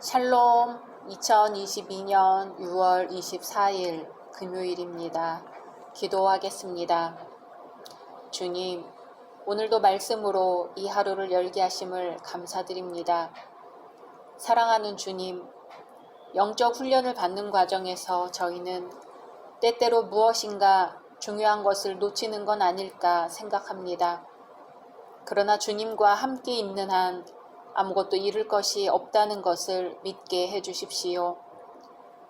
샬롬. 2022년 6월 24일 금요일입니다. 기도하겠습니다. 주님, 오늘도 말씀으로 이 하루를 열게 하심을 감사드립니다. 사랑하는 주님, 영적 훈련을 받는 과정에서 저희는 때때로 무엇인가 중요한 것을 놓치는 건 아닐까 생각합니다. 그러나 주님과 함께 있는 한 아무것도 잃을 것이 없다는 것을 믿게 해주십시오.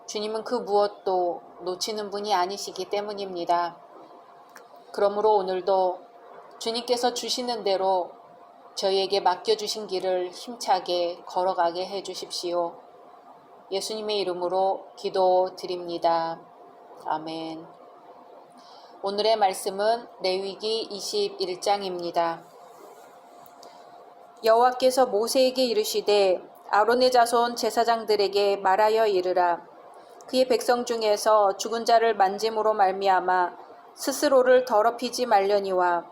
주님은 그 무엇도 놓치는 분이 아니시기 때문입니다. 그러므로 오늘도 주님께서 주시는 대로 저희에게 맡겨주신 길을 힘차게 걸어가게 해주십시오. 예수님의 이름으로 기도드립니다. 아멘. 오늘의 말씀은 레위기 21장입니다. 여호와께서 모세에게 이르시되 아론의 자손 제사장들에게 말하여 이르라. 그의 백성 중에서 죽은 자를 만짐으로 말미암아 스스로를 더럽히지 말려니와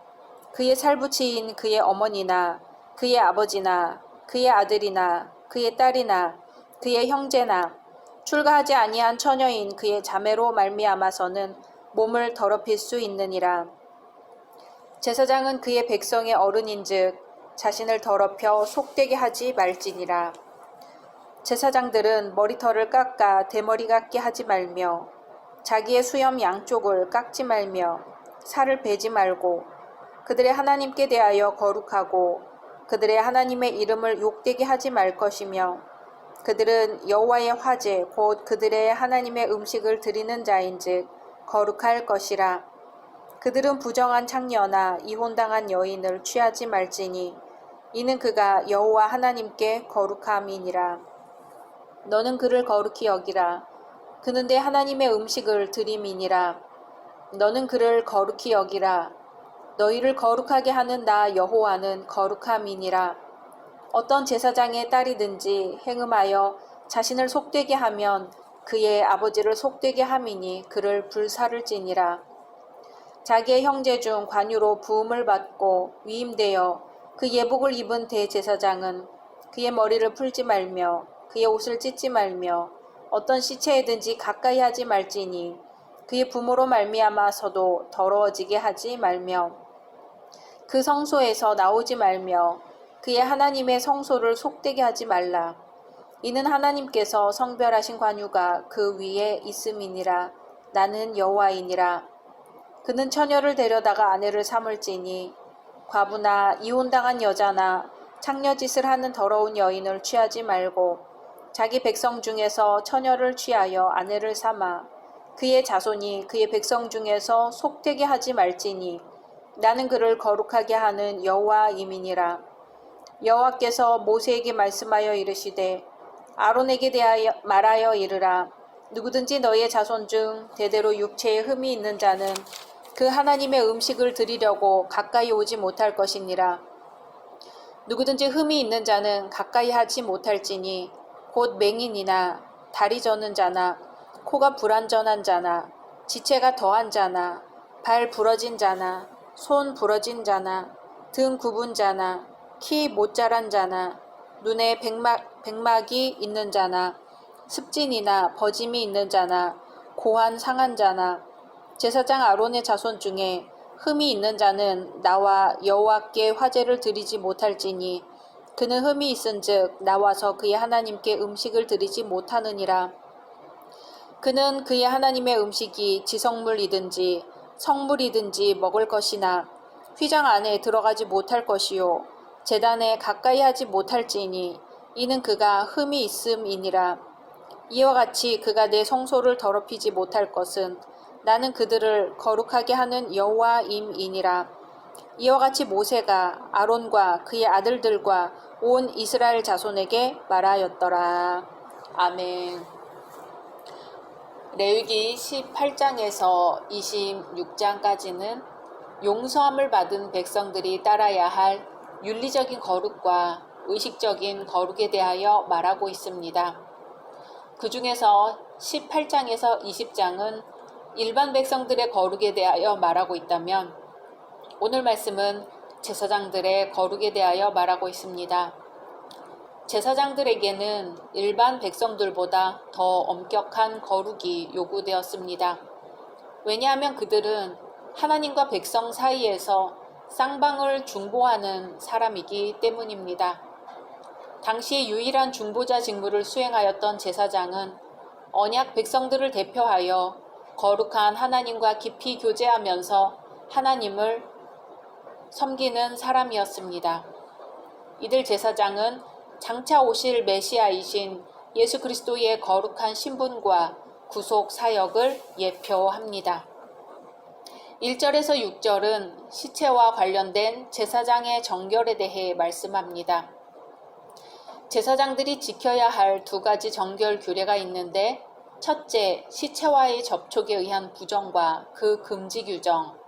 그의 살부치인 그의 어머니나 그의 아버지나 그의 아들이나 그의 딸이나 그의 형제나 출가하지 아니한 처녀인 그의 자매로 말미암아서는 몸을 더럽힐 수 있느니라. 제사장은 그의 백성의 어른인즉 자신을 더럽혀 속되게 하지 말지니라. 제사장들은 머리털을 깎아 대머리 같게 하지 말며 자기의 수염 양쪽을 깎지 말며 살을 베지 말고 그들의 하나님께 대하여 거룩하고 그들의 하나님의 이름을 욕되게 하지 말 것이며 그들은 여호와의 화제 곧 그들의 하나님의 음식을 드리는 자인즉 거룩할 것이라. 그들은 부정한 창녀나 이혼당한 여인을 취하지 말지니 이는 그가 여호와 하나님께 거룩함이니라. 너는 그를 거룩히 여기라. 그는 내 하나님의 음식을 드림이니라. 너는 그를 거룩히 여기라. 너희를 거룩하게 하는 나 여호와는 거룩함이니라. 어떤 제사장의 딸이든지 행음하여 자신을 속되게 하면 그의 아버지를 속되게 함이니 그를 불사를지니라. 자기의 형제 중 관유로 부음을 받고 위임되어 그 예복을 입은 대제사장은 그의 머리를 풀지 말며 그의 옷을 찢지 말며 어떤 시체에든지 가까이 하지 말지니 그의 부모로 말미암아서도 더러워지게 하지 말며 그 성소에서 나오지 말며 그의 하나님의 성소를 속되게 하지 말라. 이는 하나님께서 성별하신 관유가 그 위에 있음이니라. 나는 여호와이니라. 그는 처녀를 데려다가 아내를 삼을지니 과부나 이혼당한 여자나 창녀짓을 하는 더러운 여인을 취하지 말고 자기 백성 중에서 처녀를 취하여 아내를 삼아 그의 자손이 그의 백성 중에서 속되게 하지 말지니 나는 그를 거룩하게 하는 여호와임이니라. 여호와께서 모세에게 말씀하여 이르시되 아론에게 대하여 말하여 이르라. 누구든지 너희의 자손 중 대대로 육체에 흠이 있는 자는 그 하나님의 음식을 드리려고 가까이 오지 못할 것이니라. 누구든지 흠이 있는 자는 가까이 하지 못할지니 곧 맹인이나 다리 저는 자나 코가 불완전한 자나 지체가 더한 자나 발 부러진 자나 손 부러진 자나 등 굽은 자나 키 못 자란 자나 눈에 백막이 있는 자나 습진이나 버짐이 있는 자나 고환 상한 자나 제사장 아론의 자손 중에 흠이 있는 자는 나와 여호와께 화제를 드리지 못할지니 그는 흠이 있은즉 나와서 그의 하나님께 음식을 드리지 못하느니라. 그는 그의 하나님의 음식이 지성물이든지 성물이든지 먹을 것이나 휘장 안에 들어가지 못할 것이요 제단에 가까이 하지 못할지니 이는 그가 흠이 있음이니라. 이와 같이 그가 내 성소를 더럽히지 못할 것은 나는 그들을 거룩하게 하는 여호와임이니라. 이와 같이 모세가 아론과 그의 아들들과 온 이스라엘 자손에게 말하였더라. 아멘. 레위기 18장에서 26장까지는 용서함을 받은 백성들이 따라야 할 윤리적인 거룩과 의식적인 거룩에 대하여 말하고 있습니다. 그 중에서 18장에서 20장은 일반 백성들의 거룩에 대하여 말하고 있다면 오늘 말씀은 제사장들의 거룩에 대하여 말하고 있습니다. 제사장들에게는 일반 백성들보다 더 엄격한 거룩이 요구되었습니다. 왜냐하면 그들은 하나님과 백성 사이에서 쌍방을 중보하는 사람이기 때문입니다. 당시 유일한 중보자 직무를 수행하였던 제사장은 언약 백성들을 대표하여 거룩한 하나님과 깊이 교제하면서 하나님을 섬기는 사람이었습니다. 이들 제사장은 장차 오실 메시아이신 예수 그리스도의 거룩한 신분과 구속 사역을 예표합니다. 1절에서 6절은 시체와 관련된 제사장의 정결에 대해 말씀합니다. 제사장들이 지켜야 할 두 가지 정결 규례가 있는데, 첫째, 시체와의 접촉에 의한 부정과 그 금지 규정.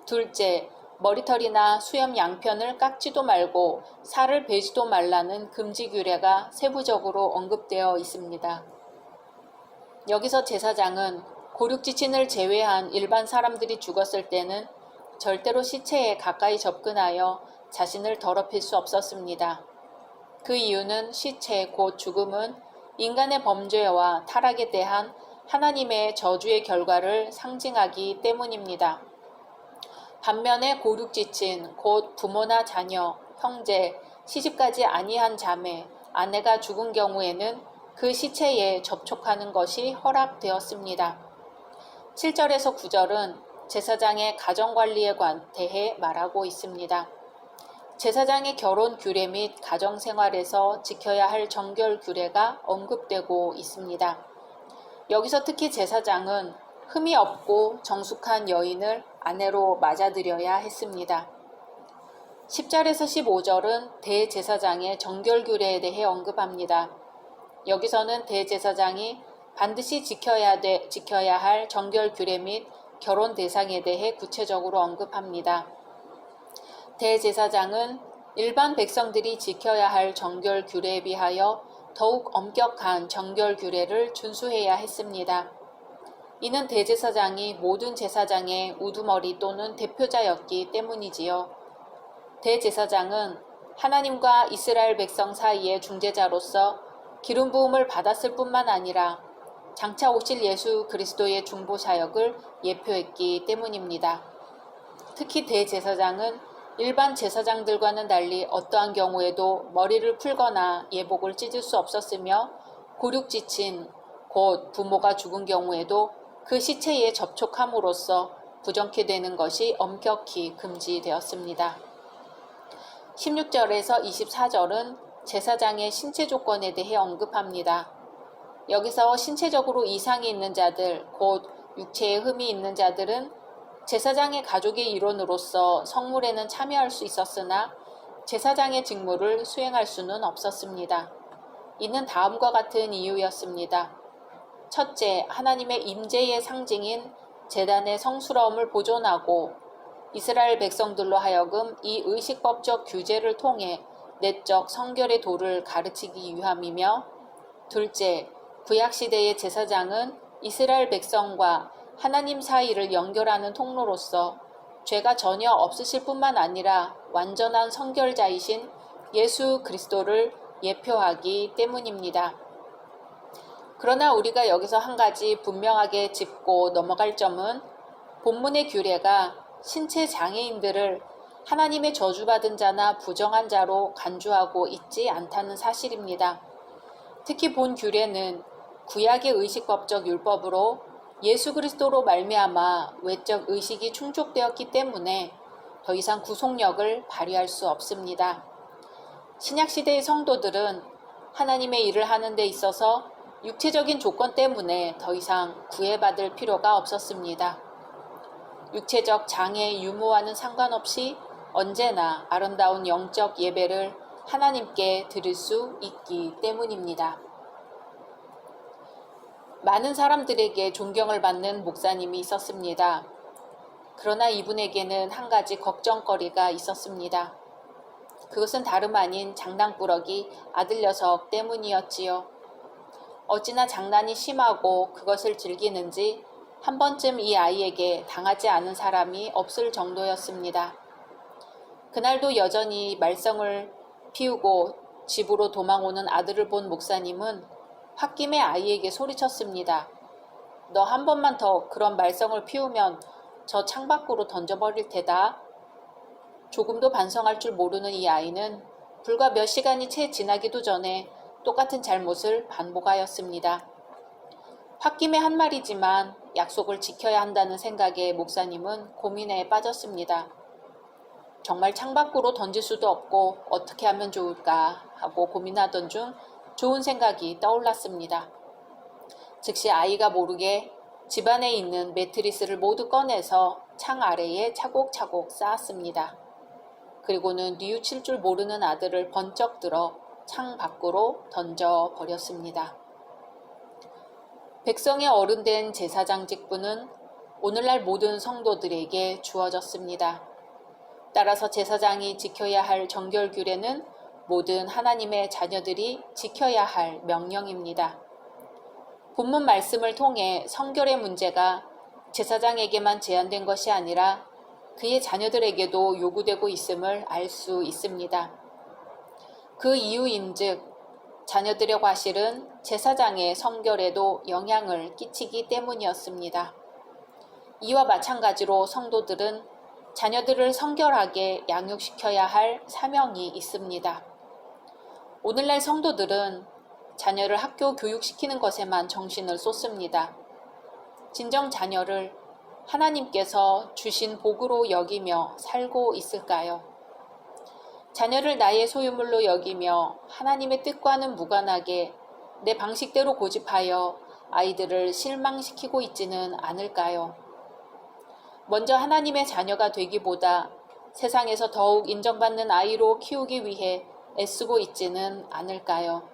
둘째, 머리털이나 수염 양편을 깎지도 말고 살을 베지도 말라는 금지 규례가 세부적으로 언급되어 있습니다. 여기서 제사장은 고륙지친을 제외한 일반 사람들이 죽었을 때는 절대로 시체에 가까이 접근하여 자신을 더럽힐 수 없었습니다. 그 이유는 시체 곧 죽음은 인간의 범죄와 타락에 대한 하나님의 저주의 결과를 상징하기 때문입니다. 반면에 고륙지친 곧 부모나 자녀, 형제, 시집가지 아니한 자매, 아내가 죽은 경우에는 그 시체에 접촉하는 것이 허락되었습니다. 7절에서 9절은 제사장의 가정관리에 대해 말하고 있습니다. 제사장의 결혼 규례 및 가정생활에서 지켜야 할 정결 규례가 언급되고 있습니다. 여기서 특히 제사장은 흠이 없고 정숙한 여인을 아내로 맞아들여야 했습니다. 10절에서 15절은 대제사장의 정결 규례에 대해 언급합니다. 여기서는 대제사장이 반드시 지켜야 할 정결 규례 및 결혼 대상에 대해 구체적으로 언급합니다. 대제사장은 일반 백성들이 지켜야 할 정결 규례에 비하여 더욱 엄격한 정결 규례를 준수해야 했습니다. 이는 대제사장이 모든 제사장의 우두머리 또는 대표자였기 때문이지요. 대제사장은 하나님과 이스라엘 백성 사이의 중재자로서 기름 부음을 받았을 뿐만 아니라 장차 오실 예수 그리스도의 중보 사역을 예표했기 때문입니다. 특히 대제사장은 일반 제사장들과는 달리 어떠한 경우에도 머리를 풀거나 예복을 찢을 수 없었으며, 고륙지친 곧 부모가 죽은 경우에도 그 시체에 접촉함으로써 부정케 되는 것이 엄격히 금지되었습니다. 16절에서 24절은 제사장의 신체 조건에 대해 언급합니다. 여기서 신체적으로 이상이 있는 자들, 곧 육체에 흠이 있는 자들은 제사장의 가족의 일원으로서 성물에는 참여할 수 있었으나 제사장의 직무를 수행할 수는 없었습니다. 이는 다음과 같은 이유였습니다. 첫째, 하나님의 임재의 상징인 제단의 성스러움을 보존하고 이스라엘 백성들로 하여금 이 의식법적 규제를 통해 내적 성결의 도를 가르치기 위함이며, 둘째, 구약시대의 제사장은 이스라엘 백성과 하나님 사이를 연결하는 통로로서 죄가 전혀 없으실 뿐만 아니라 완전한 성결자이신 예수 그리스도를 예표하기 때문입니다. 그러나 우리가 여기서 한 가지 분명하게 짚고 넘어갈 점은 본문의 규례가 신체 장애인들을 하나님의 저주받은 자나 부정한 자로 간주하고 있지 않다는 사실입니다. 특히 본 규례는 구약의 의식법적 율법으로 예수 그리스도로 말미암아 외적 의식이 충족되었기 때문에 더 이상 구속력을 발휘할 수 없습니다. 신약시대의 성도들은 하나님의 일을 하는 데 있어서 육체적인 조건 때문에 더 이상 구애받을 필요가 없었습니다. 육체적 장애 유무와는 상관없이 언제나 아름다운 영적 예배를 하나님께 드릴 수 있기 때문입니다. 많은 사람들에게 존경을 받는 목사님이 있었습니다. 그러나 이분에게는 한 가지 걱정거리가 있었습니다. 그것은 다름 아닌 장난꾸러기 아들 녀석 때문이었지요. 어찌나 장난이 심하고 그것을 즐기는지 한 번쯤 이 아이에게 당하지 않은 사람이 없을 정도였습니다. 그날도 여전히 말썽을 피우고 집으로 도망오는 아들을 본 목사님은 홧김에 아이에게 소리쳤습니다. 너 한 번만 더 그런 말썽을 피우면 저 창밖으로 던져버릴 테다. 조금도 반성할 줄 모르는 이 아이는 불과 몇 시간이 채 지나기도 전에 똑같은 잘못을 반복하였습니다. 홧김에 한 말이지만 약속을 지켜야 한다는 생각에 목사님은 고민에 빠졌습니다. 정말 창밖으로 던질 수도 없고 어떻게 하면 좋을까 하고 고민하던 중 좋은 생각이 떠올랐습니다. 즉시 아이가 모르게 집안에 있는 매트리스를 모두 꺼내서 창 아래에 차곡차곡 쌓았습니다. 그리고는 뉘우칠 줄 모르는 아들을 번쩍 들어 창 밖으로 던져버렸습니다. 백성의 어른된 제사장 직분은 오늘날 모든 성도들에게 주어졌습니다. 따라서 제사장이 지켜야 할 정결규례는 모든 하나님의 자녀들이 지켜야 할 명령입니다. 본문 말씀을 통해 성결의 문제가 제사장에게만 제한된 것이 아니라 그의 자녀들에게도 요구되고 있음을 알 수 있습니다. 그 이유인즉 자녀들의 과실은 제사장의 성결에도 영향을 끼치기 때문이었습니다. 이와 마찬가지로 성도들은 자녀들을 성결하게 양육시켜야 할 사명이 있습니다. 오늘날 성도들은 자녀를 학교 교육시키는 것에만 정신을 쏟습니다. 진정 자녀를 하나님께서 주신 복으로 여기며 살고 있을까요? 자녀를 나의 소유물로 여기며 하나님의 뜻과는 무관하게 내 방식대로 고집하여 아이들을 실망시키고 있지는 않을까요? 먼저 하나님의 자녀가 되기보다 세상에서 더욱 인정받는 아이로 키우기 위해 애쓰고 있지는 않을까요?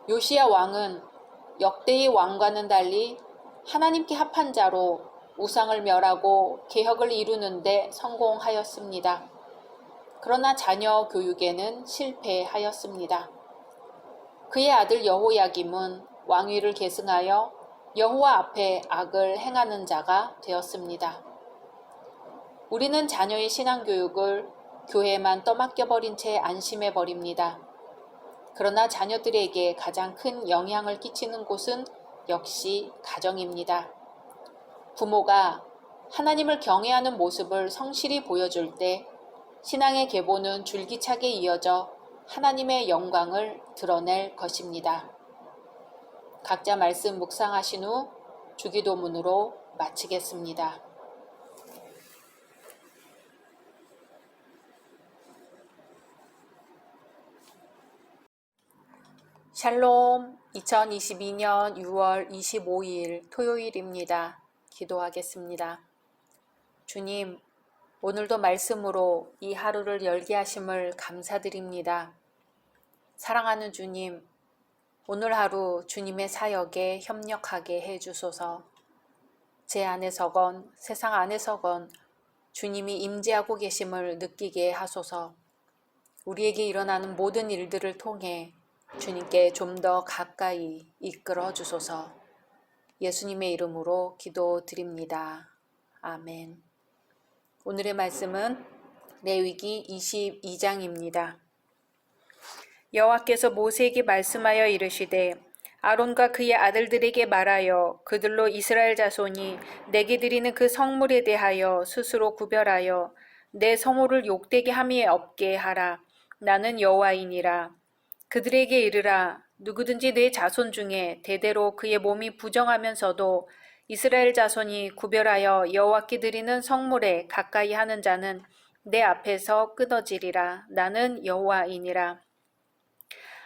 요시야 왕은 역대의 왕과는 달리 하나님께 합한 자로 우상을 멸하고 개혁을 이루는 데 성공하였습니다. 그러나 자녀 교육에는 실패하였습니다. 그의 아들 여호야김은 왕위를 계승하여 여호와 앞에 악을 행하는 자가 되었습니다. 우리는 자녀의 신앙교육을 교회에만 떠맡겨버린 채 안심해버립니다. 그러나 자녀들에게 가장 큰 영향을 끼치는 곳은 역시 가정입니다. 부모가 하나님을 경외하는 모습을 성실히 보여줄 때 신앙의 계보는 줄기차게 이어져 하나님의 영광을 드러낼 것입니다. 각자 말씀 묵상하신 후 주기도문으로 마치겠습니다. 샬롬, 2022년 6월 25일 토요일입니다. 기도하겠습니다. 주님, 오늘도 말씀으로 이 하루를 열게 하심을 감사드립니다. 사랑하는 주님, 오늘 하루 주님의 사역에 협력하게 해주소서. 제 안에서건 세상 안에서건 주님이 임재하고 계심을 느끼게 하소서. 우리에게 일어나는 모든 일들을 통해 주님께 좀 더 가까이 이끌어 주소서. 예수님의 이름으로 기도드립니다. 아멘. 오늘의 말씀은 레위기 22장입니다. 여호와께서 모세에게 말씀하여 이르시되 아론과 그의 아들들에게 말하여 그들로 이스라엘 자손이 내게 드리는 그 성물에 대하여 스스로 구별하여 내 성호를 욕되게 함이 없게 하라. 나는 여호와이니라. 그들에게 이르라. 누구든지 내 자손 중에 대대로 그의 몸이 부정하면서도 이스라엘 자손이 구별하여 여호와께 드리는 성물에 가까이 하는 자는 내 앞에서 끊어지리라. 나는 여호와이니라.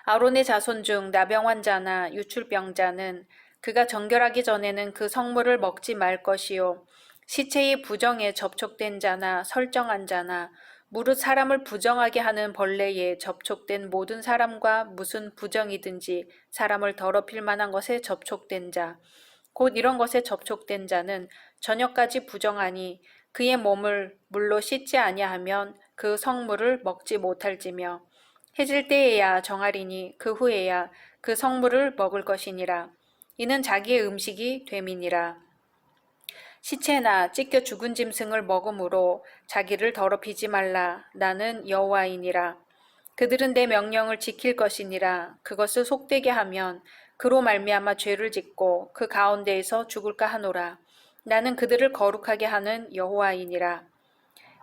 아론의 자손 중 나병 환자나 유출병자는 그가 정결하기 전에는 그 성물을 먹지 말 것이요. 시체의 부정에 접촉된 자나 설정한 자나 무릇 사람을 부정하게 하는 벌레에 접촉된 모든 사람과 무슨 부정이든지 사람을 더럽힐 만한 것에 접촉된 자, 곧 이런 것에 접촉된 자는 저녁까지 부정하니 그의 몸을 물로 씻지 아니하면 그 성물을 먹지 못할지며 해질 때에야 정하리니 그 후에야 그 성물을 먹을 것이니라. 이는 자기의 음식이 됨이니라. 시체나 찢겨 죽은 짐승을 먹음으로 자기를 더럽히지 말라. 나는 여호와이니라. 그들은 내 명령을 지킬 것이니라. 그것을 속되게 하면 그로 말미암아 죄를 짓고 그 가운데에서 죽을까 하노라. 나는 그들을 거룩하게 하는 여호와이니라.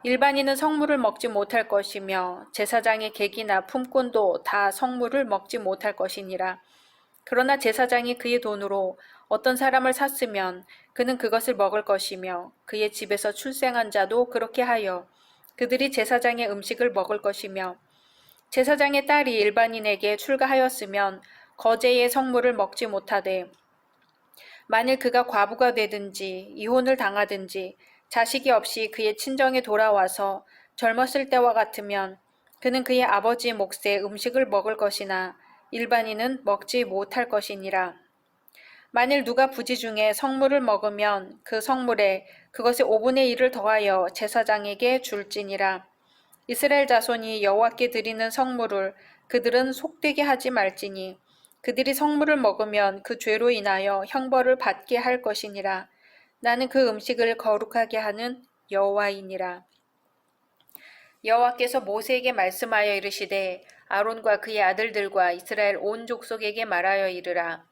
일반인은 성물을 먹지 못할 것이며 제사장의 객이나 품꾼도 다 성물을 먹지 못할 것이니라. 그러나 제사장이 그의 돈으로 어떤 사람을 샀으면 그는 그것을 먹을 것이며 그의 집에서 출생한 자도 그렇게 하여 그들이 제사장의 음식을 먹을 것이며 제사장의 딸이 일반인에게 출가하였으면 거제의 성물을 먹지 못하되 만일 그가 과부가 되든지 이혼을 당하든지 자식이 없이 그의 친정에 돌아와서 젊었을 때와 같으면 그는 그의 아버지 몫의 음식을 먹을 것이나 일반인은 먹지 못할 것이니라. 만일 누가 부지 중에 성물을 먹으면 그 성물에 그것의 5분의 1을 더하여 제사장에게 줄지니라. 이스라엘 자손이 여호와께 드리는 성물을 그들은 속되게 하지 말지니 그들이 성물을 먹으면 그 죄로 인하여 형벌을 받게 할 것이니라. 나는 그 음식을 거룩하게 하는 여호와이니라. 여호와께서 모세에게 말씀하여 이르시되 아론과 그의 아들들과 이스라엘 온 족속에게 말하여 이르라.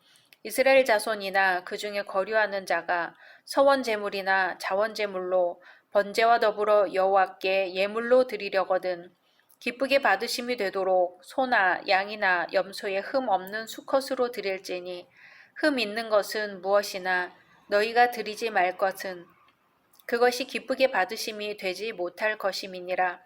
이스라엘 자손이나 그 중에 거류하는 자가 서원 제물이나 자원 제물로 번제와 더불어 여호와께 예물로 드리려거든 기쁘게 받으심이 되도록 소나 양이나 염소의 흠 없는 수컷으로 드릴지니 흠 있는 것은 무엇이나 너희가 드리지 말 것은 그것이 기쁘게 받으심이 되지 못할 것임이니라.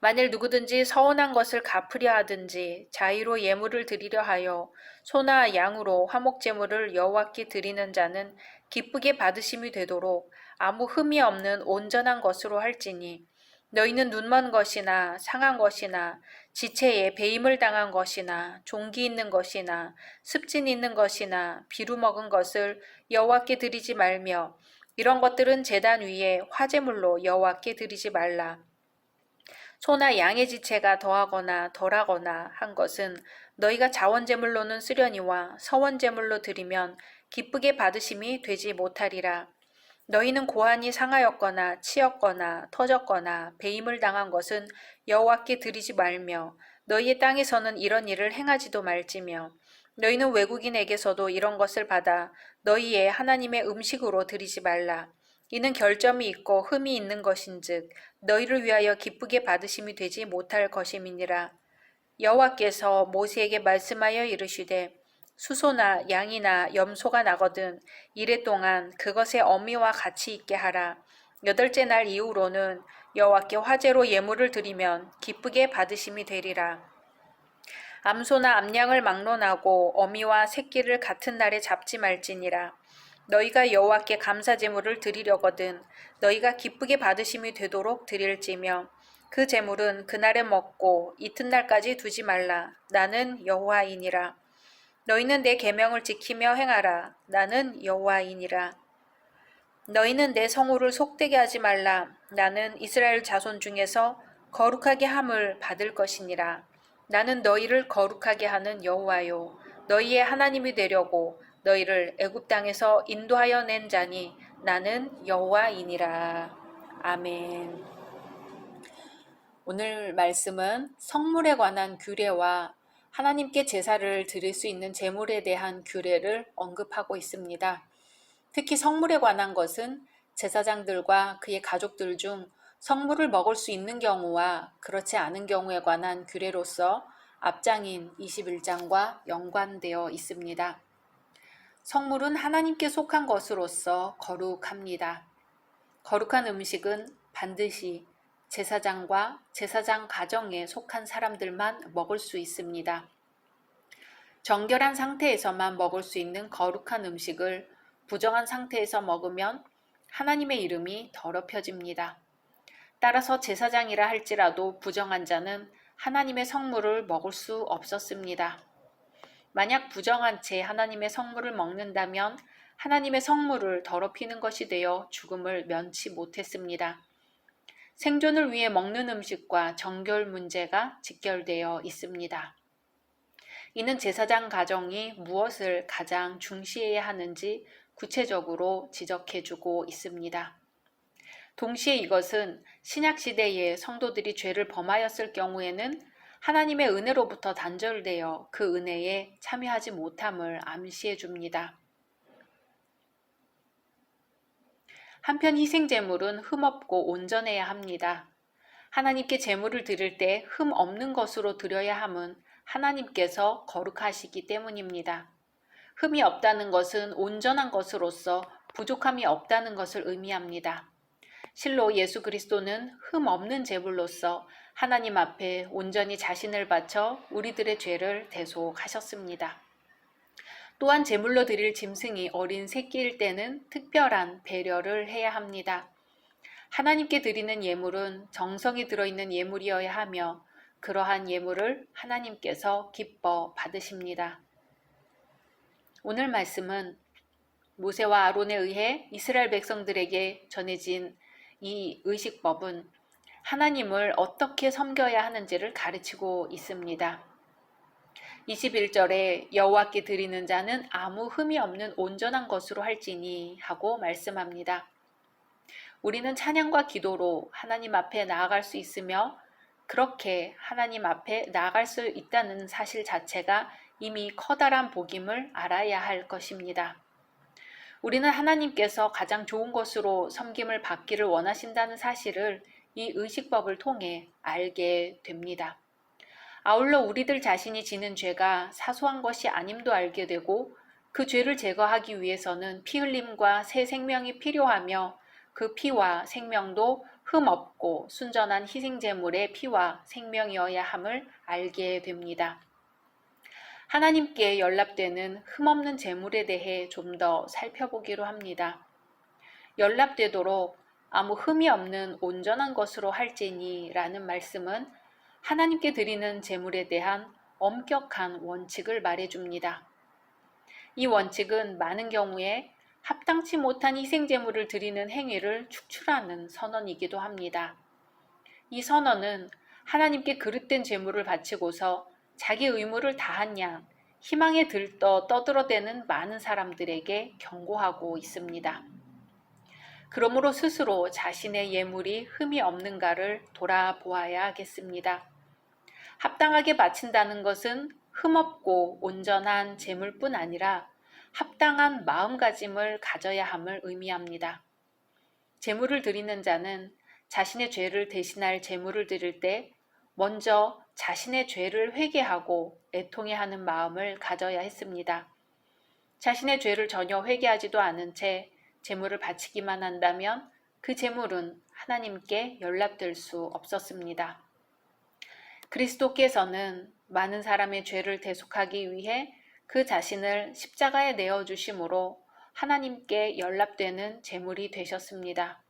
만일 누구든지 서운한 것을 갚으려 하든지 자의로 예물을 드리려 하여 소나 양으로 화목제물을 여호와께 드리는 자는 기쁘게 받으심이 되도록 아무 흠이 없는 온전한 것으로 할지니 너희는 눈먼 것이나 상한 것이나 지체에 배임을 당한 것이나 종기 있는 것이나 습진 있는 것이나 비루 먹은 것을 여호와께 드리지 말며 이런 것들은 제단 위에 화제물로 여호와께 드리지 말라. 소나 양의 지체가 더하거나 덜하거나 한 것은 너희가 자원제물로는 쓰려니와 서원제물로 드리면 기쁘게 받으심이 되지 못하리라. 너희는 고환이 상하였거나 치였거나 터졌거나 배임을 당한 것은 여호와께 드리지 말며 너희의 땅에서는 이런 일을 행하지도 말지며 너희는 외국인에게서도 이런 것을 받아 너희의 하나님의 음식으로 드리지 말라. 이는 결점이 있고 흠이 있는 것인즉 너희를 위하여 기쁘게 받으심이 되지 못할 것임이니라. 여호와께서 모세에게 말씀하여 이르시되 수소나 양이나 염소가 나거든 이래 동안 그것의 어미와 같이 있게 하라. 8째 날 이후로는 여호와께 화제로 예물을 드리면 기쁘게 받으심이 되리라. 암소나 암양을 막론하고 어미와 새끼를 같은 날에 잡지 말지니라. 너희가 여호와께 감사제물을 드리려거든 너희가 기쁘게 받으심이 되도록 드릴지며 그 제물은 그날에 먹고 이튿날까지 두지 말라. 나는 여호와이니라. 너희는 내 계명을 지키며 행하라. 나는 여호와이니라. 너희는 내 성호를 속되게 하지 말라. 나는 이스라엘 자손 중에서 거룩하게 함을 받을 것이니라. 나는 너희를 거룩하게 하는 여호와요. 너희의 하나님이 되려고 너희를 애굽 땅에서 인도하여 낸 자니 나는 여호와이니라. 아멘. 오늘 말씀은 성물에 관한 규례와 하나님께 제사를 드릴 수 있는 제물에 대한 규례를 언급하고 있습니다. 특히 성물에 관한 것은 제사장들과 그의 가족들 중 성물을 먹을 수 있는 경우와 그렇지 않은 경우에 관한 규례로서 앞장인 21장과 연관되어 있습니다. 성물은 하나님께 속한 것으로서 거룩합니다. 거룩한 음식은 반드시 제사장과 제사장 가정에 속한 사람들만 먹을 수 있습니다. 정결한 상태에서만 먹을 수 있는 거룩한 음식을 부정한 상태에서 먹으면 하나님의 이름이 더럽혀집니다. 따라서 제사장이라 할지라도 부정한 자는 하나님의 성물을 먹을 수 없었습니다. 만약 부정한 채 하나님의 성물을 먹는다면 하나님의 성물을 더럽히는 것이 되어 죽음을 면치 못했습니다. 생존을 위해 먹는 음식과 정결 문제가 직결되어 있습니다. 이는 제사장 가정이 무엇을 가장 중시해야 하는지 구체적으로 지적해주고 있습니다. 동시에 이것은 신약시대에 성도들이 죄를 범하였을 경우에는 하나님의 은혜로부터 단절되어 그 은혜에 참여하지 못함을 암시해 줍니다. 한편 희생제물은 흠없고 온전해야 합니다. 하나님께 제물을 드릴 때 흠 없는 것으로 드려야 함은 하나님께서 거룩하시기 때문입니다. 흠이 없다는 것은 온전한 것으로서 부족함이 없다는 것을 의미합니다. 실로 예수 그리스도는 흠 없는 제물로서 하나님 앞에 온전히 자신을 바쳐 우리들의 죄를 대속하셨습니다. 또한 제물로 드릴 짐승이 어린 새끼일 때는 특별한 배려를 해야 합니다. 하나님께 드리는 예물은 정성이 들어있는 예물이어야 하며 그러한 예물을 하나님께서 기뻐 받으십니다. 오늘 말씀은 모세와 아론에 의해 이스라엘 백성들에게 전해진 이 의식법은 하나님을 어떻게 섬겨야 하는지를 가르치고 있습니다. 21절에 여호와께 드리는 자는 아무 흠이 없는 온전한 것으로 할지니 하고 말씀합니다. 우리는 찬양과 기도로 하나님 앞에 나아갈 수 있으며 그렇게 하나님 앞에 나아갈 수 있다는 사실 자체가 이미 커다란 복임을 알아야 할 것입니다. 우리는 하나님께서 가장 좋은 것으로 섬김을 받기를 원하신다는 사실을 이 의식법을 통해 알게 됩니다. 아울러 우리들 자신이 지는 죄가 사소한 것이 아님도 알게 되고 그 죄를 제거하기 위해서는 피 흘림과 새 생명이 필요하며 그 피와 생명도 흠없고 순전한 희생제물의 피와 생명이어야 함을 알게 됩니다. 하나님께 연락되는 흠없는 제물에 대해 좀 더 살펴보기로 합니다. 연락되도록 아무 흠이 없는 온전한 것으로 할지니 라는 말씀은 하나님께 드리는 제물에 대한 엄격한 원칙을 말해줍니다. 이 원칙은 많은 경우에 합당치 못한 희생제물을 드리는 행위를 축출하는 선언이기도 합니다. 이 선언은 하나님께 그릇된 제물을 바치고서 자기 의무를 다한 양 희망에 들떠 떠들어대는 많은 사람들에게 경고하고 있습니다. 그러므로 스스로 자신의 예물이 흠이 없는가를 돌아보아야 하겠습니다. 합당하게 바친다는 것은 흠없고 온전한 제물뿐 아니라 합당한 마음가짐을 가져야 함을 의미합니다. 제물을 드리는 자는 자신의 죄를 대신할 제물을 드릴 때 먼저 자신의 죄를 회개하고 애통해하는 마음을 가져야 했습니다. 자신의 죄를 전혀 회개하지도 않은 채 제물을 바치기만 한다면 그 제물은 하나님께 연락될 수 없었습니다. 그리스도께서는 많은 사람의 죄를 대속하기 위해 그 자신을 십자가에 내어주심으로 하나님께 연락되는 제물이 되셨습니다.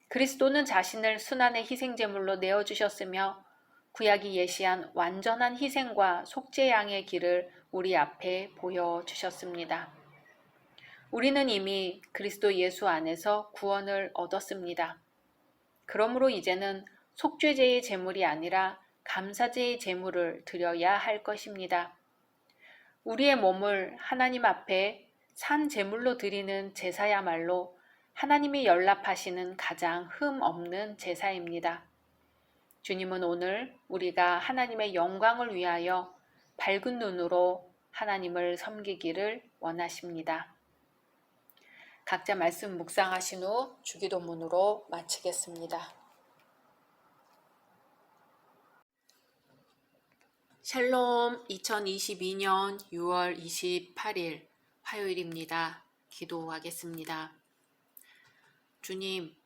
그리스도는 자신을 순환의 희생제물로 내어주셨으며 구약이 예시한 완전한 희생과 속죄양의 길을 우리 앞에 보여주셨습니다. 우리는 이미 그리스도 예수 안에서 구원을 얻었습니다. 그러므로 이제는 속죄제의 제물이 아니라 감사제의 제물을 드려야 할 것입니다. 우리의 몸을 하나님 앞에 산 제물로 드리는 제사야말로 하나님이 연락하시는 가장 흠 없는 제사입니다. 주님은 오늘 우리가 하나님의 영광을 위하여 밝은 눈으로 하나님을 섬기기를 원하십니다. 각자 말씀 묵상하신 후 주기도문으로 마치겠습니다. 샬롬 2022년 6월 28일 화요일입니다. 기도하겠습니다. 주님,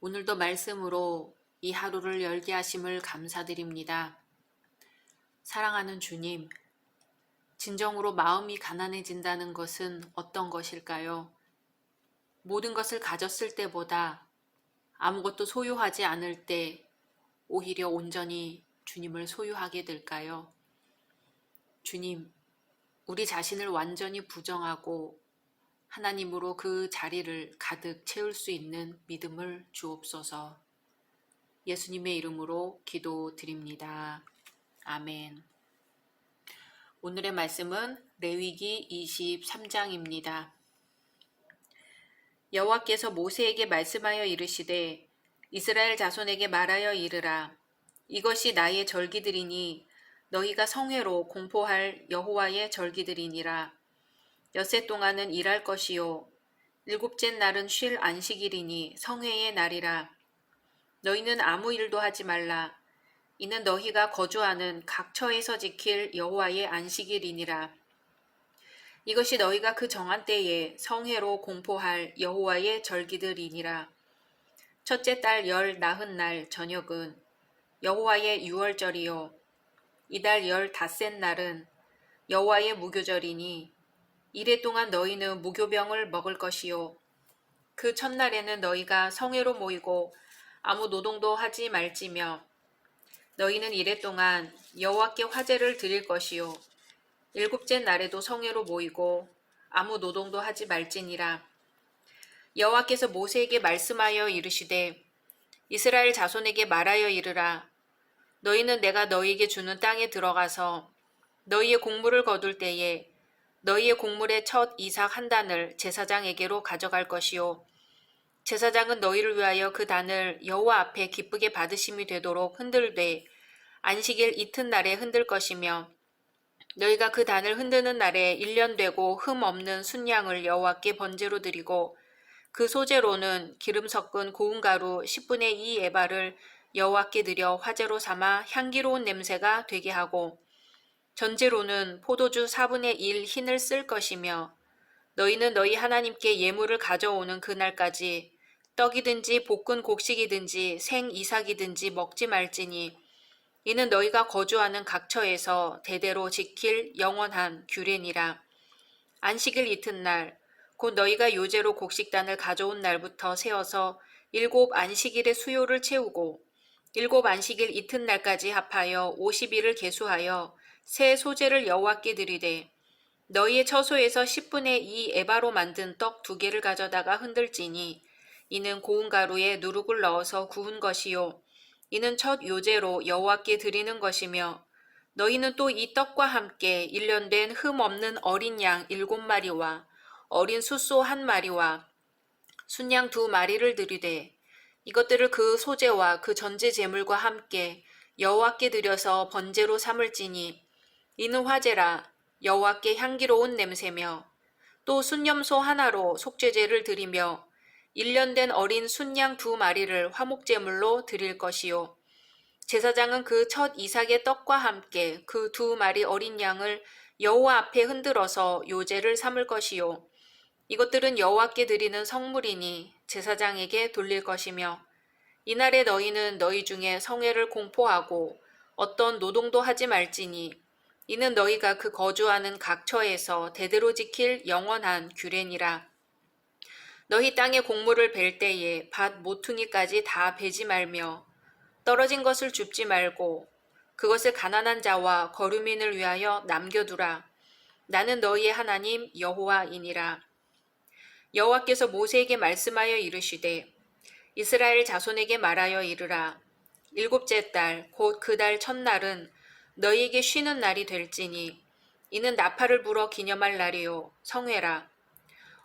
오늘도 말씀으로 이 하루를 열게 하심을 감사드립니다. 사랑하는 주님, 진정으로 마음이 가난해진다는 것은 어떤 것일까요? 모든 것을 가졌을 때보다 아무것도 소유하지 않을 때 오히려 온전히 주님을 소유하게 될까요? 주님, 우리 자신을 완전히 부정하고 하나님으로 그 자리를 가득 채울 수 있는 믿음을 주옵소서. 예수님의 이름으로 기도드립니다. 아멘. 오늘의 말씀은 레위기 23장입니다. 여호와께서 모세에게 말씀하여 이르시되 이스라엘 자손에게 말하여 이르라. 이것이 나의 절기들이니 너희가 성회로 공포할 여호와의 절기들이니라. 엿새 동안은 일할 것이요 일곱째 날은 쉴 안식일이니 성회의 날이라. 너희는 아무 일도 하지 말라. 이는 너희가 거주하는 각 처에서 지킬 여호와의 안식일이니라. 이것이 너희가 그 정한 때에 성회로 공포할 여호와의 절기들이니라. 첫째 달 열 나흔 날 저녁은 여호와의 유월절이요 이달 열 닷새 날은 여호와의 무교절이니 이래 동안 너희는 무교병을 먹을 것이요 그 첫날에는 너희가 성회로 모이고 아무 노동도 하지 말지며 너희는 이래 동안 여호와께 화제를 드릴 것이요 일곱째 날에도 성회로 모이고 아무 노동도 하지 말지니라. 여호와께서 모세에게 말씀하여 이르시되 이스라엘 자손에게 말하여 이르라. 너희는 내가 너희에게 주는 땅에 들어가서 너희의 곡물을 거둘 때에 너희의 곡물의 첫 이삭 한 단을 제사장에게로 가져갈 것이요 제사장은 너희를 위하여 그 단을 여호와 앞에 기쁘게 받으심이 되도록 흔들되 안식일 이튿날에 흔들 것이며 너희가 그 단을 흔드는 날에 1년 되고 흠 없는 순양을 여호와께 번제로 드리고 그 소재로는 기름 섞은 고운 가루 10분의 2 에바를 여호와께 드려 화제로 삼아 향기로운 냄새가 되게 하고 전제로는 포도주 4분의 1 흰을 쓸 것이며 너희는 너희 하나님께 예물을 가져오는 그날까지 떡이든지 볶은 곡식이든지 생 이삭이든지 먹지 말지니 이는 너희가 거주하는 각 처에서 대대로 지킬 영원한 규례니라. 안식일 이튿날 곧 너희가 요제로 곡식단을 가져온 날부터 세어서 7 안식일의 수요를 채우고 7 안식일 이튿날까지 합하여 50일을 계수하여 새 소재를 여호와께 드리되 너희의 처소에서 10분의 2 에바로 만든 떡 2개를 가져다가 흔들지니 이는 고운 가루에 누룩을 넣어서 구운 것이요 이는 첫 요제로 여호와께 드리는 것이며 너희는 또 이 떡과 함께 1년 된 흠 없는 어린 양 7마리와 어린 숫소 1마리와 순양 2마리를 드리되 이것들을 그 소재와 그 전제 제물과 함께 여호와께 드려서 번제로 삼을지니 이는 화제라 여호와께 향기로운 냄새며 또 순염소 하나로 속죄제를 드리며 1년 된 어린 순양 2마리를 화목제물로 드릴 것이요 제사장은 그 첫 이삭의 떡과 함께 그 2마리 어린 양을 여호와 앞에 흔들어서 요제를 삼을 것이요 이것들은 여호와께 드리는 성물이니 제사장에게 돌릴 것이며 이날에 너희는 너희 중에 성회를 공포하고 어떤 노동도 하지 말지니 이는 너희가 그 거주하는 각 처에서 대대로 지킬 영원한 규례니라. 너희 땅에 곡물을 벨 때에 밭 모퉁이까지 다 베지 말며 떨어진 것을 줍지 말고 그것을 가난한 자와 거류민을 위하여 남겨두라. 나는 너희의 하나님 여호와이니라. 여호와께서 모세에게 말씀하여 이르시되 이스라엘 자손에게 말하여 이르라. 7째 달 곧 그 달 첫날은 너희에게 쉬는 날이 될지니 이는 나팔을 불어 기념할 날이요 성회라.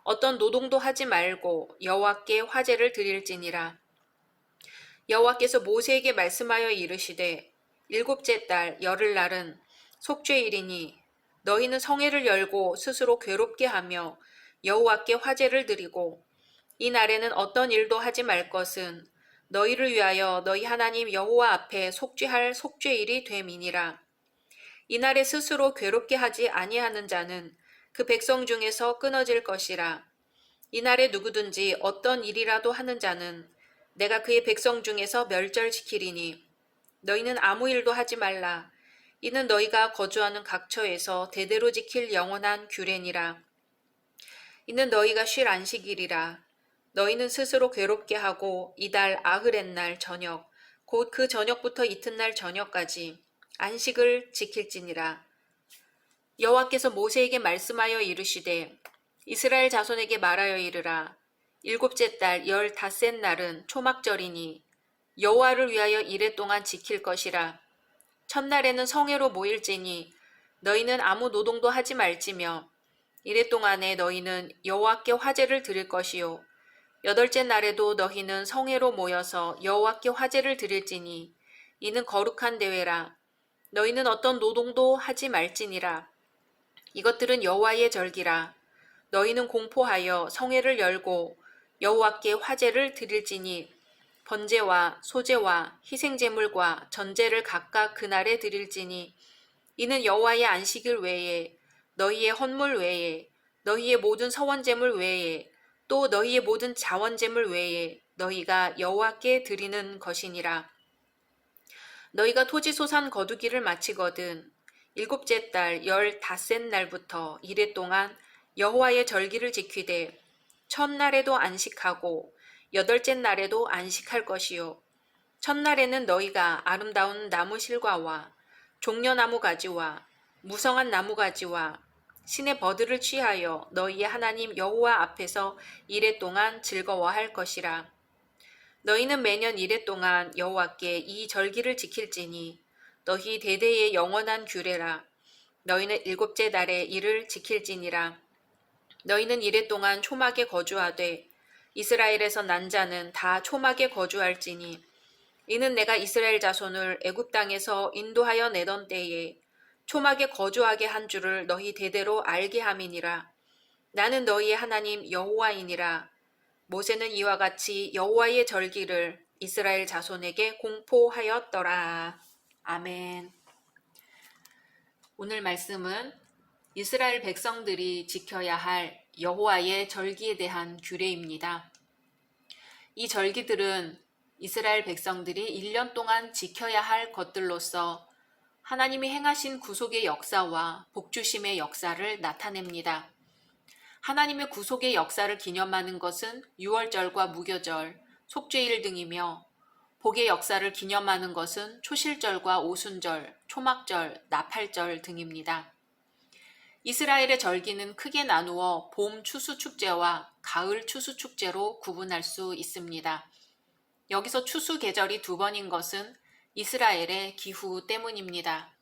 어떤 노동도 하지 말고 여호와께 화제를 드릴지니라. 여호와께서 모세에게 말씀하여 이르시되 7째 달 열흘날은 속죄일이니 너희는 성회를 열고 스스로 괴롭게 하며 여호와께 화제를 드리고 이 날에는 어떤 일도 하지 말 것은 너희를 위하여 너희 하나님 여호와 앞에 속죄할 속죄일이 됨이니라. 이날에 스스로 괴롭게 하지 아니하는 자는 그 백성 중에서 끊어질 것이라. 이날에 누구든지 어떤 일이라도 하는 자는 내가 그의 백성 중에서 멸절시키리니 너희는 아무 일도 하지 말라. 이는 너희가 거주하는 각 처에서 대대로 지킬 영원한 규례니라. 이는 너희가 쉴 안식일이라. 너희는 스스로 괴롭게 하고 이달 아흐렛날 저녁 곧 그 저녁부터 이튿날 저녁까지 안식을 지킬지니라. 여호와께서 모세에게 말씀하여 이르시되 이스라엘 자손에게 말하여 이르라. 7째 달 15째 날은 초막절이니 여호와를 위하여 이래 동안 지킬 것이라. 첫날에는 성회로 모일지니 너희는 아무 노동도 하지 말지며 이래 동안에 너희는 여호와께 화제를 드릴 것이요 8째 날에도 너희는 성회로 모여서 여호와께 화제를 드릴지니 이는 거룩한 대회라. 너희는 어떤 노동도 하지 말지니라. 이것들은 여호와의 절기라. 너희는 공포하여 성회를 열고 여호와께 화제를 드릴지니 번제와 소제와 희생제물과 전제를 각각 그날에 드릴지니 이는 여호와의 안식일 외에 너희의 헌물 외에 너희의 모든 서원제물 외에 또 너희의 모든 자원제물 외에 너희가 여호와께 드리는 것이니라. 너희가 토지소산 거두기를 마치거든 일곱째 달 15셋 날부터 이레 동안 여호와의 절기를 지키되 첫날에도 안식하고 여덟째 날에도 안식할 것이요 첫날에는 너희가 아름다운 나무 실과와 종려나무 가지와 무성한 나무 가지와 신의 버들을 취하여 너희의 하나님 여호와 앞에서 이레 동안 즐거워할 것이라. 너희는 매년 이레 동안 여호와께 이 절기를 지킬지니 너희 대대의 영원한 규례라. 너희는 일곱째 달에 이를 지킬지니라. 너희는 이레 동안 초막에 거주하되 이스라엘에서 난 자는 다 초막에 거주할지니 이는 내가 이스라엘 자손을 애굽 땅에서 인도하여 내던 때에 초막에 거주하게 한 줄을 너희 대대로 알게 함이니라. 나는 너희의 하나님 여호와이니라. 모세는 이와 같이 여호와의 절기를 이스라엘 자손에게 공포하였더라. 아멘. 오늘 말씀은 이스라엘 백성들이 지켜야 할 여호와의 절기에 대한 규례입니다. 이 절기들은 이스라엘 백성들이 1년 동안 지켜야 할 것들로서 하나님이 행하신 구속의 역사와 복주심의 역사를 나타냅니다. 하나님의 구속의 역사를 기념하는 것은 유월절과 무교절, 속죄일 등이며 복의 역사를 기념하는 것은 초실절과 오순절, 초막절, 나팔절 등입니다. 이스라엘의 절기는 크게 나누어 봄 추수 축제와 가을 추수 축제로 구분할 수 있습니다. 여기서 추수 계절이 2번인 것은 이스라엘의 기후 때문입니다.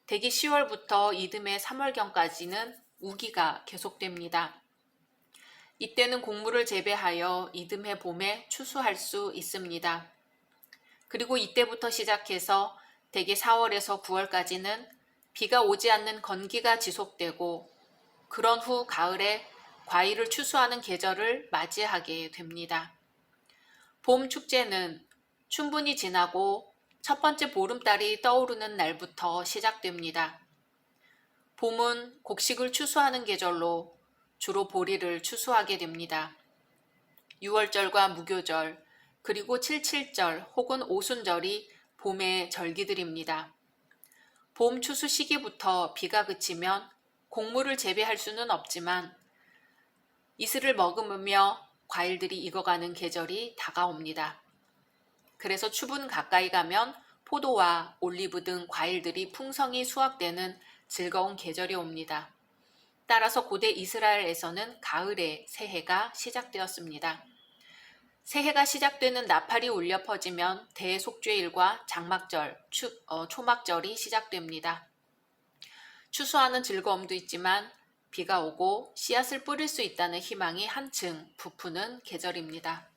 대기 10월부터 이듬해 3월경까지는 우기가 계속됩니다. 이때는 곡물을 재배하여 이듬해 봄에 추수할 수 있습니다. 그리고 이때부터 시작해서 대개 4월에서 9월까지는 비가 오지 않는 건기가 지속되고 그런 후 가을에 과일을 추수하는 계절을 맞이하게 됩니다. 봄 축제는 춘분이 지나고 첫 번째 보름달이 떠오르는 날부터 시작됩니다. 봄은 곡식을 추수하는 계절로 주로 보리를 추수하게 됩니다. 유월절과 무교절, 그리고 칠칠절 혹은 오순절이 봄의 절기들입니다. 봄 추수 시기부터 비가 그치면 곡물을 재배할 수는 없지만 이슬을 머금으며 과일들이 익어가는 계절이 다가옵니다. 그래서 추분 가까이 가면 포도와 올리브 등 과일들이 풍성히 수확되는 즐거운 계절이 옵니다. 따라서 고대 이스라엘에서는 가을에 새해가 시작되었습니다. 새해가 시작되는 나팔이 울려 퍼지면 대속죄일과 장막절, 초막절이 시작됩니다. 추수하는 즐거움도 있지만 비가 오고 씨앗을 뿌릴 수 있다는 희망이 한층 부푸는 계절입니다.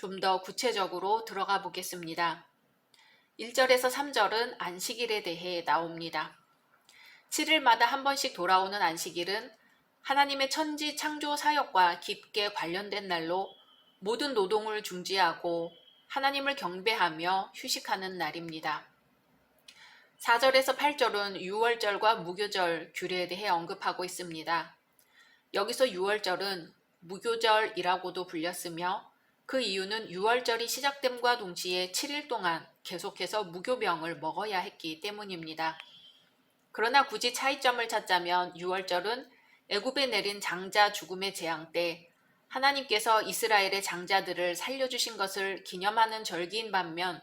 좀 더 구체적으로 들어가 보겠습니다. 1절에서 3절은 안식일에 대해 나옵니다. 7일마다 한 번씩 돌아오는 안식일은 하나님의 천지 창조 사역과 깊게 관련된 날로 모든 노동을 중지하고 하나님을 경배하며 휴식하는 날입니다. 4절에서 8절은 유월절과 무교절 규례에 대해 언급하고 있습니다. 여기서 유월절은 무교절이라고도 불렸으며 그 이유는 유월절이 시작됨과 동시에 7일 동안 계속해서 무교병을 먹어야 했기 때문입니다. 그러나 굳이 차이점을 찾자면 유월절은 애굽에 내린 장자 죽음의 재앙 때 하나님께서 이스라엘의 장자들을 살려주신 것을 기념하는 절기인 반면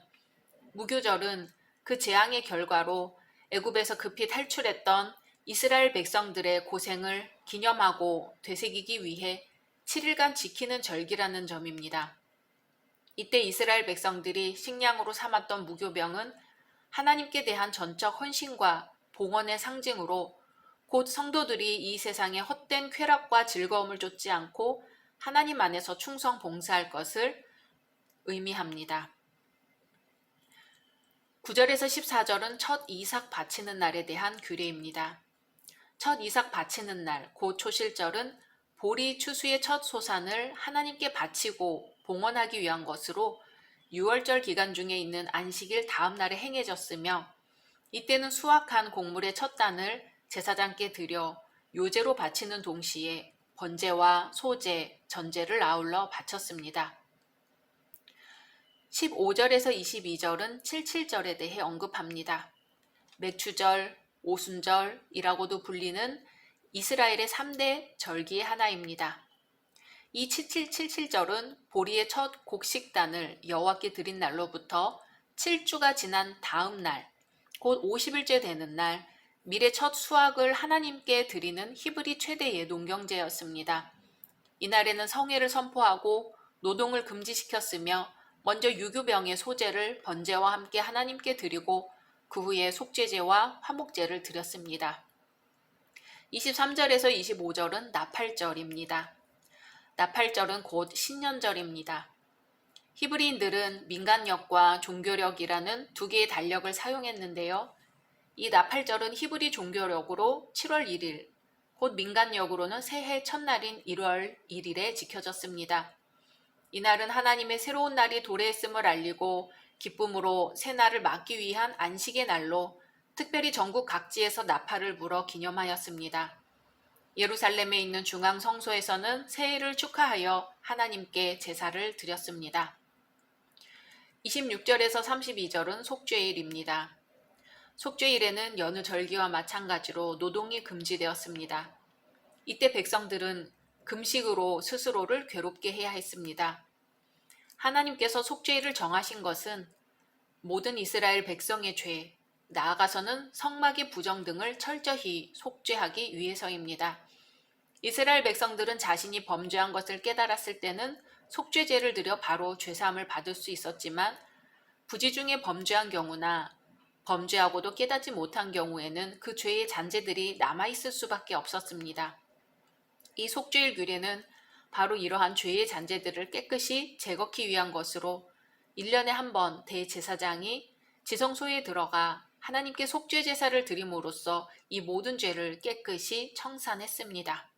무교절은 그 재앙의 결과로 애굽에서 급히 탈출했던 이스라엘 백성들의 고생을 기념하고 되새기기 위해 7일간 지키는 절기라는 점입니다. 이때 이스라엘 백성들이 식량으로 삼았던 무교병은 하나님께 대한 전적 헌신과 봉헌의 상징으로 곧 성도들이 이 세상의 헛된 쾌락과 즐거움을 쫓지 않고 하나님 안에서 충성 봉사할 것을 의미합니다. 9절에서 14절은 첫 이삭 바치는 날에 대한 규례입니다. 첫 이삭 바치는 날, 곧 초실절은 보리 추수의 첫 소산을 하나님께 바치고 봉헌하기 위한 것으로 6월절 기간 중에 있는 안식일 다음 날에 행해졌으며, 이때는 수확한 곡물의 첫 단을 제사장께 드려 요제로 바치는 동시에 번제와 소제, 전제를 아울러 바쳤습니다. 15절에서 22절은 칠칠절에 대해 언급합니다. 맥추절, 오순절이라고도 불리는 이스라엘의 3대 절기의 하나입니다. 이 7777절은 보리의 첫 곡식단을 여호와께 드린 날로부터 7주가 지난 다음 날, 곧 50일째 되는 날, 밀의 첫 수확을 하나님께 드리는 히브리 최대의 농경제였습니다. 이날에는 성회를 선포하고 노동을 금지시켰으며, 먼저 유교병의 소제를 번제와 함께 하나님께 드리고 그 후에 속죄제와 화목제를 드렸습니다. 23절에서 25절은 나팔절입니다. 나팔절은 곧 신년절입니다. 히브리인들은 민간력과 종교력이라는 두 개의 달력을 사용했는데요. 이 나팔절은 히브리 종교력으로 7월 1일, 곧 민간력으로는 새해 첫날인 1월 1일에 지켜졌습니다. 이날은 하나님의 새로운 날이 도래했음을 알리고 기쁨으로 새날을 맞기 위한 안식의 날로 특별히 전국 각지에서 나팔을 불어 기념하였습니다. 예루살렘에 있는 중앙 성소에서는 새해를 축하하여 하나님께 제사를 드렸습니다. 26절에서 32절은 속죄일입니다. 속죄일에는 여느 절기와 마찬가지로 노동이 금지되었습니다. 이때 백성들은 금식으로 스스로를 괴롭게 해야 했습니다. 하나님께서 속죄일을 정하신 것은 모든 이스라엘 백성의 죄, 나아가서는 성막의 부정 등을 철저히 속죄하기 위해서입니다. 이스라엘 백성들은 자신이 범죄한 것을 깨달았을 때는 속죄제를 드려 바로 죄사함을 받을 수 있었지만, 부지 중에 범죄한 경우나 범죄하고도 깨닫지 못한 경우에는 그 죄의 잔재들이 남아있을 수밖에 없었습니다. 이 속죄일 규례는 바로 이러한 죄의 잔재들을 깨끗이 제거하기 위한 것으로 1년에 한 번 대제사장이 지성소에 들어가 하나님께 속죄 제사를 드림으로써 이 모든 죄를 깨끗이 청산했습니다.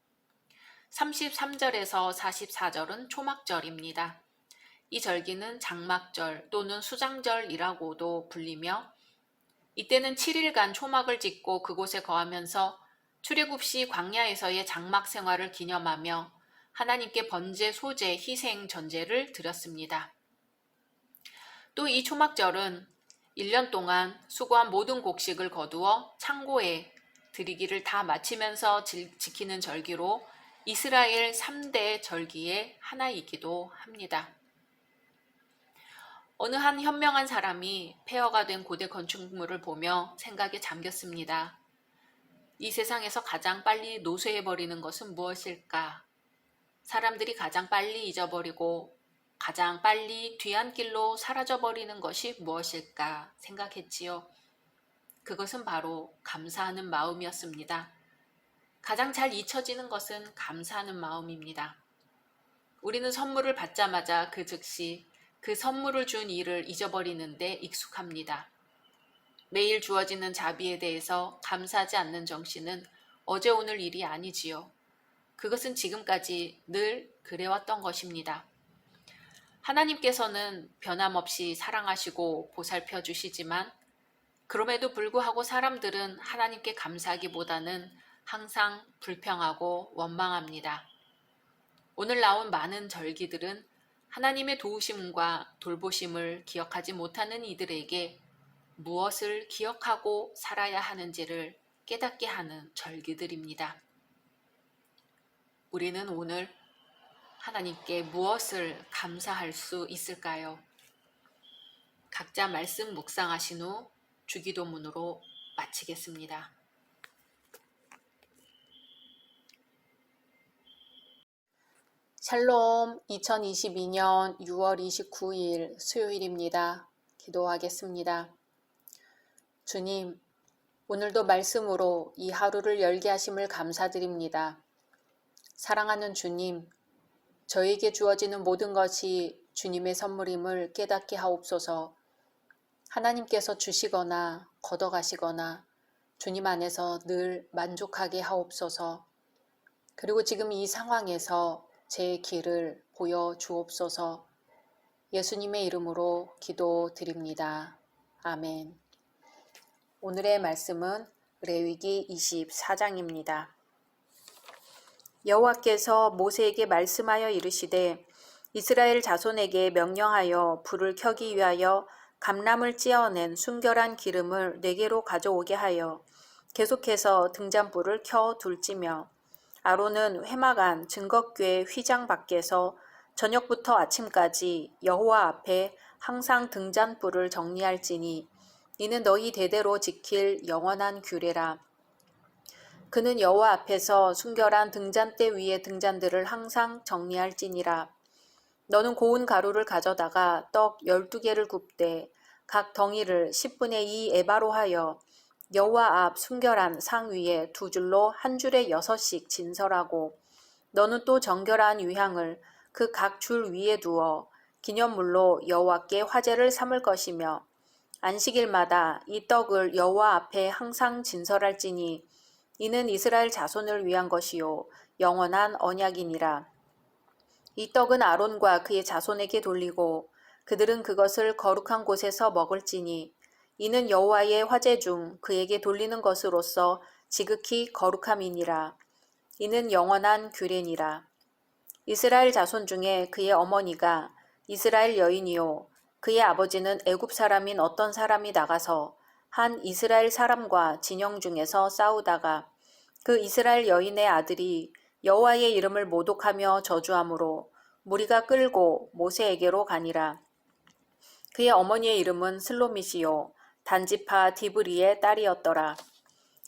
33절에서 44절은 초막절입니다. 이 절기는 장막절 또는 수장절이라고도 불리며, 이때는 7일간 초막을 짓고 그곳에 거하면서 출애굽 시 광야에서의 장막 생활을 기념하며 하나님께 번제, 소제, 희생, 전제를 드렸습니다. 또 이 초막절은 1년 동안 수고한 모든 곡식을 거두어 창고에 드리기를 다 마치면서 지키는 절기로 이스라엘 3대 절기의 하나이기도 합니다. 어느 한 현명한 사람이 폐허가 된 고대 건축물을 보며 생각에 잠겼습니다. 이 세상에서 가장 빨리 노쇠해버리는 것은 무엇일까? 사람들이 가장 빨리 잊어버리고 가장 빨리 뒤안길로 사라져버리는 것이 무엇일까 생각했지요. 그것은 바로 감사하는 마음이었습니다. 가장 잘 잊혀지는 것은 감사하는 마음입니다. 우리는 선물을 받자마자 그 즉시 그 선물을 준 이를 잊어버리는데 익숙합니다. 매일 주어지는 자비에 대해서 감사하지 않는 정신은 어제 오늘 일이 아니지요. 그것은 지금까지 늘 그래왔던 것입니다. 하나님께서는 변함없이 사랑하시고 보살펴 주시지만, 그럼에도 불구하고 사람들은 하나님께 감사하기보다는 항상 불평하고 원망합니다. 오늘 나온 많은 절기들은 하나님의 도우심과 돌보심을 기억하지 못하는 이들에게 무엇을 기억하고 살아야 하는지를 깨닫게 하는 절기들입니다. 우리는 오늘 하나님께 무엇을 감사할 수 있을까요? 각자 말씀 묵상하신 후 주기도문으로 마치겠습니다. 샬롬, 2022년 6월 29일 수요일입니다. 기도하겠습니다. 주님, 오늘도 말씀으로 이 하루를 열게 하심을 감사드립니다. 사랑하는 주님, 저에게 주어지는 모든 것이 주님의 선물임을 깨닫게 하옵소서. 하나님께서 주시거나 걷어가시거나 주님 안에서 늘 만족하게 하옵소서. 그리고 지금 이 상황에서 제 길을 보여주옵소서. 예수님의 이름으로 기도드립니다. 아멘. 오늘의 말씀은 레위기 24장입니다. 여호와께서 모세에게 말씀하여 이르시되 이스라엘 자손에게 명령하여 불을 켜기 위하여 감람을 찧어낸 순결한 기름을 네게로 가져오게 하여 계속해서 등잔불을 켜 둘지며 아론은 회막 안 증거궤 휘장 밖에서 저녁부터 아침까지 여호와 앞에 항상 등잔불을 정리할지니 이는 너희 대대로 지킬 영원한 규례라. 그는 여호와 앞에서 순결한 등잔대 위의 등잔들을 항상 정리할지니라. 너는 고운 가루를 가져다가 떡 12개를 굽되 각 덩이를 10분의 2 에바로 하여 여호와 앞 순결한 상 위에 두 줄로 한 줄에 6씩 진설하고 너는 또 정결한 유향을 그 각 줄 위에 두어 기념물로 여호와께 화제를 삼을 것이며 안식일마다 이 떡을 여호와 앞에 항상 진설할지니 이는 이스라엘 자손을 위한 것이요 영원한 언약이니라. 이 떡은 아론과 그의 자손에게 돌리고 그들은 그것을 거룩한 곳에서 먹을지니 이는 여호와의 화제 중 그에게 돌리는 것으로서 지극히 거룩함이니라. 이는 영원한 규례니라. 이스라엘 자손 중에 그의 어머니가 이스라엘 여인이요 그의 아버지는 애굽 사람인 어떤 사람이 나가서 한 이스라엘 사람과 진영 중에서 싸우다가 그 이스라엘 여인의 아들이 여호와의 이름을 모독하며 저주함으로 무리가 끌고 모세에게로 가니라. 그의 어머니의 이름은 슬로밋이요 단지파 디브리의 딸이었더라.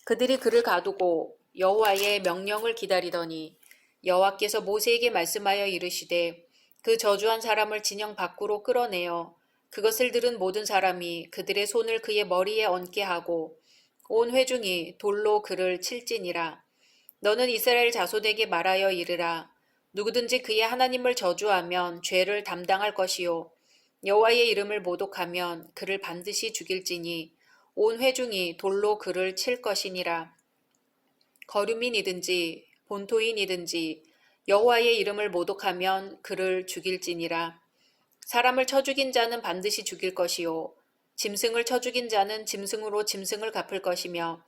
그들이 그를 가두고 여호와의 명령을 기다리더니 여호와께서 모세에게 말씀하여 이르시되 그 저주한 사람을 진영 밖으로 끌어내어 그것을 들은 모든 사람이 그들의 손을 그의 머리에 얹게 하고 온 회중이 돌로 그를 칠지니라. 너는 이스라엘 자손에게 말하여 이르라. 누구든지 그의 하나님을 저주하면 죄를 담당할 것이요 여호와의 이름을 모독하면 그를 반드시 죽일지니 온 회중이 돌로 그를 칠 것이니라. 거류민이든지 본토인이든지 여호와의 이름을 모독하면 그를 죽일지니라. 사람을 쳐 죽인 자는 반드시 죽일 것이요 짐승을 쳐 죽인 자는 짐승으로 짐승을 갚을 것이며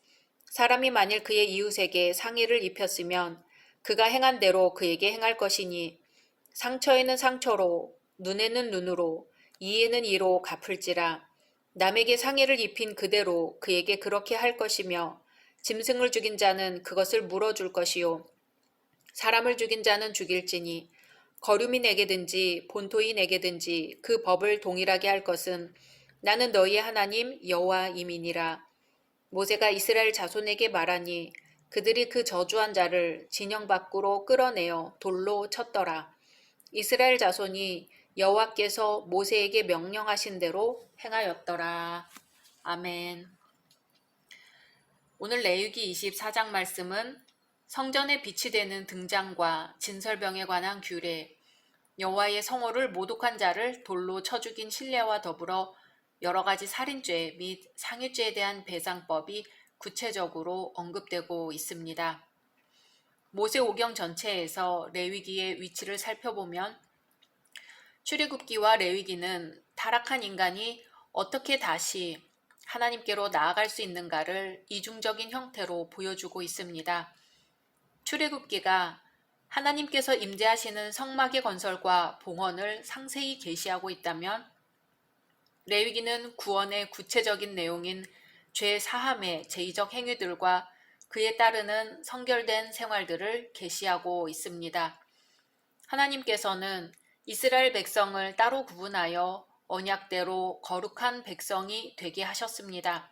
사람이 만일 그의 이웃에게 상해를 입혔으면 그가 행한 대로 그에게 행할 것이니 상처에는 상처로 눈에는 눈으로 이에는 이로 갚을지라. 남에게 상해를 입힌 그대로 그에게 그렇게 할 것이며 짐승을 죽인 자는 그것을 물어줄 것이요 사람을 죽인 자는 죽일지니 거류민에게든지 본토인에게든지 그 법을 동일하게 할 것은 나는 너희의 하나님 여호와임이니라. 모세가 이스라엘 자손에게 말하니 그들이 그 저주한 자를 진영 밖으로 끌어내어 돌로 쳤더라. 이스라엘 자손이 여호와께서 모세에게 명령하신 대로 행하였더라. 아멘. 오늘 레위기 24장 말씀은 성전에 빛이 되는 등잔과 진설병에 관한 규례, 여호와의 성호를 모독한 자를 돌로 쳐 죽인 신뢰와 더불어 여러 가지 살인죄 및 상해죄에 대한 배상법이 구체적으로 언급되고 있습니다. 모세오경 전체에서 레위기의 위치를 살펴보면 출애굽기와 레위기는 타락한 인간이 어떻게 다시 하나님께로 나아갈 수 있는가를 이중적인 형태로 보여주고 있습니다. 출애굽기가 하나님께서 임재하시는 성막의 건설과 봉헌을 상세히 계시하고 있다면 레위기는 구원의 구체적인 내용인 죄 사함의 제의적 행위들과 그에 따르는 성결된 생활들을 계시하고 있습니다. 하나님께서는 이스라엘 백성을 따로 구분하여 언약대로 거룩한 백성이 되게 하셨습니다.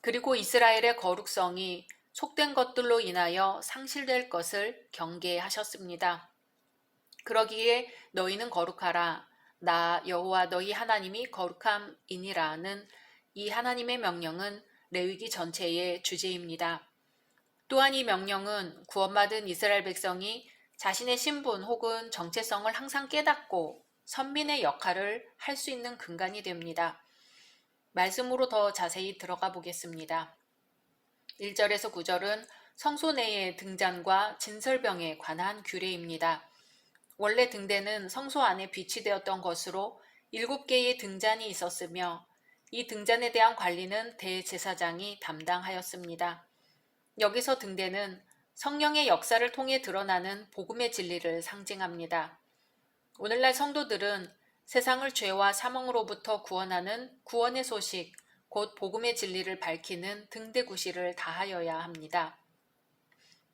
그리고 이스라엘의 거룩성이 속된 것들로 인하여 상실될 것을 경계하셨습니다. 그러기에 너희는 거룩하라. 나 여호와 너희 하나님이 거룩함이니라는 이 하나님의 명령은 레위기 전체의 주제입니다. 또한 이 명령은 구원받은 이스라엘 백성이 자신의 신분 혹은 정체성을 항상 깨닫고 선민의 역할을 할 수 있는 근간이 됩니다. 말씀으로 더 자세히 들어가 보겠습니다. 1절에서 9절은 성소 내의 등잔과 진설병에 관한 규례입니다. 원래 등대는 성소 안에 비치되었던 것으로 7개의 등잔이 있었으며 이 등잔에 대한 관리는 대제사장이 담당하였습니다. 여기서 등대는 성령의 역사를 통해 드러나는 복음의 진리를 상징합니다. 오늘날 성도들은 세상을 죄와 사망으로부터 구원하는 구원의 소식, 곧 복음의 진리를 밝히는 등대구실을 다하여야 합니다.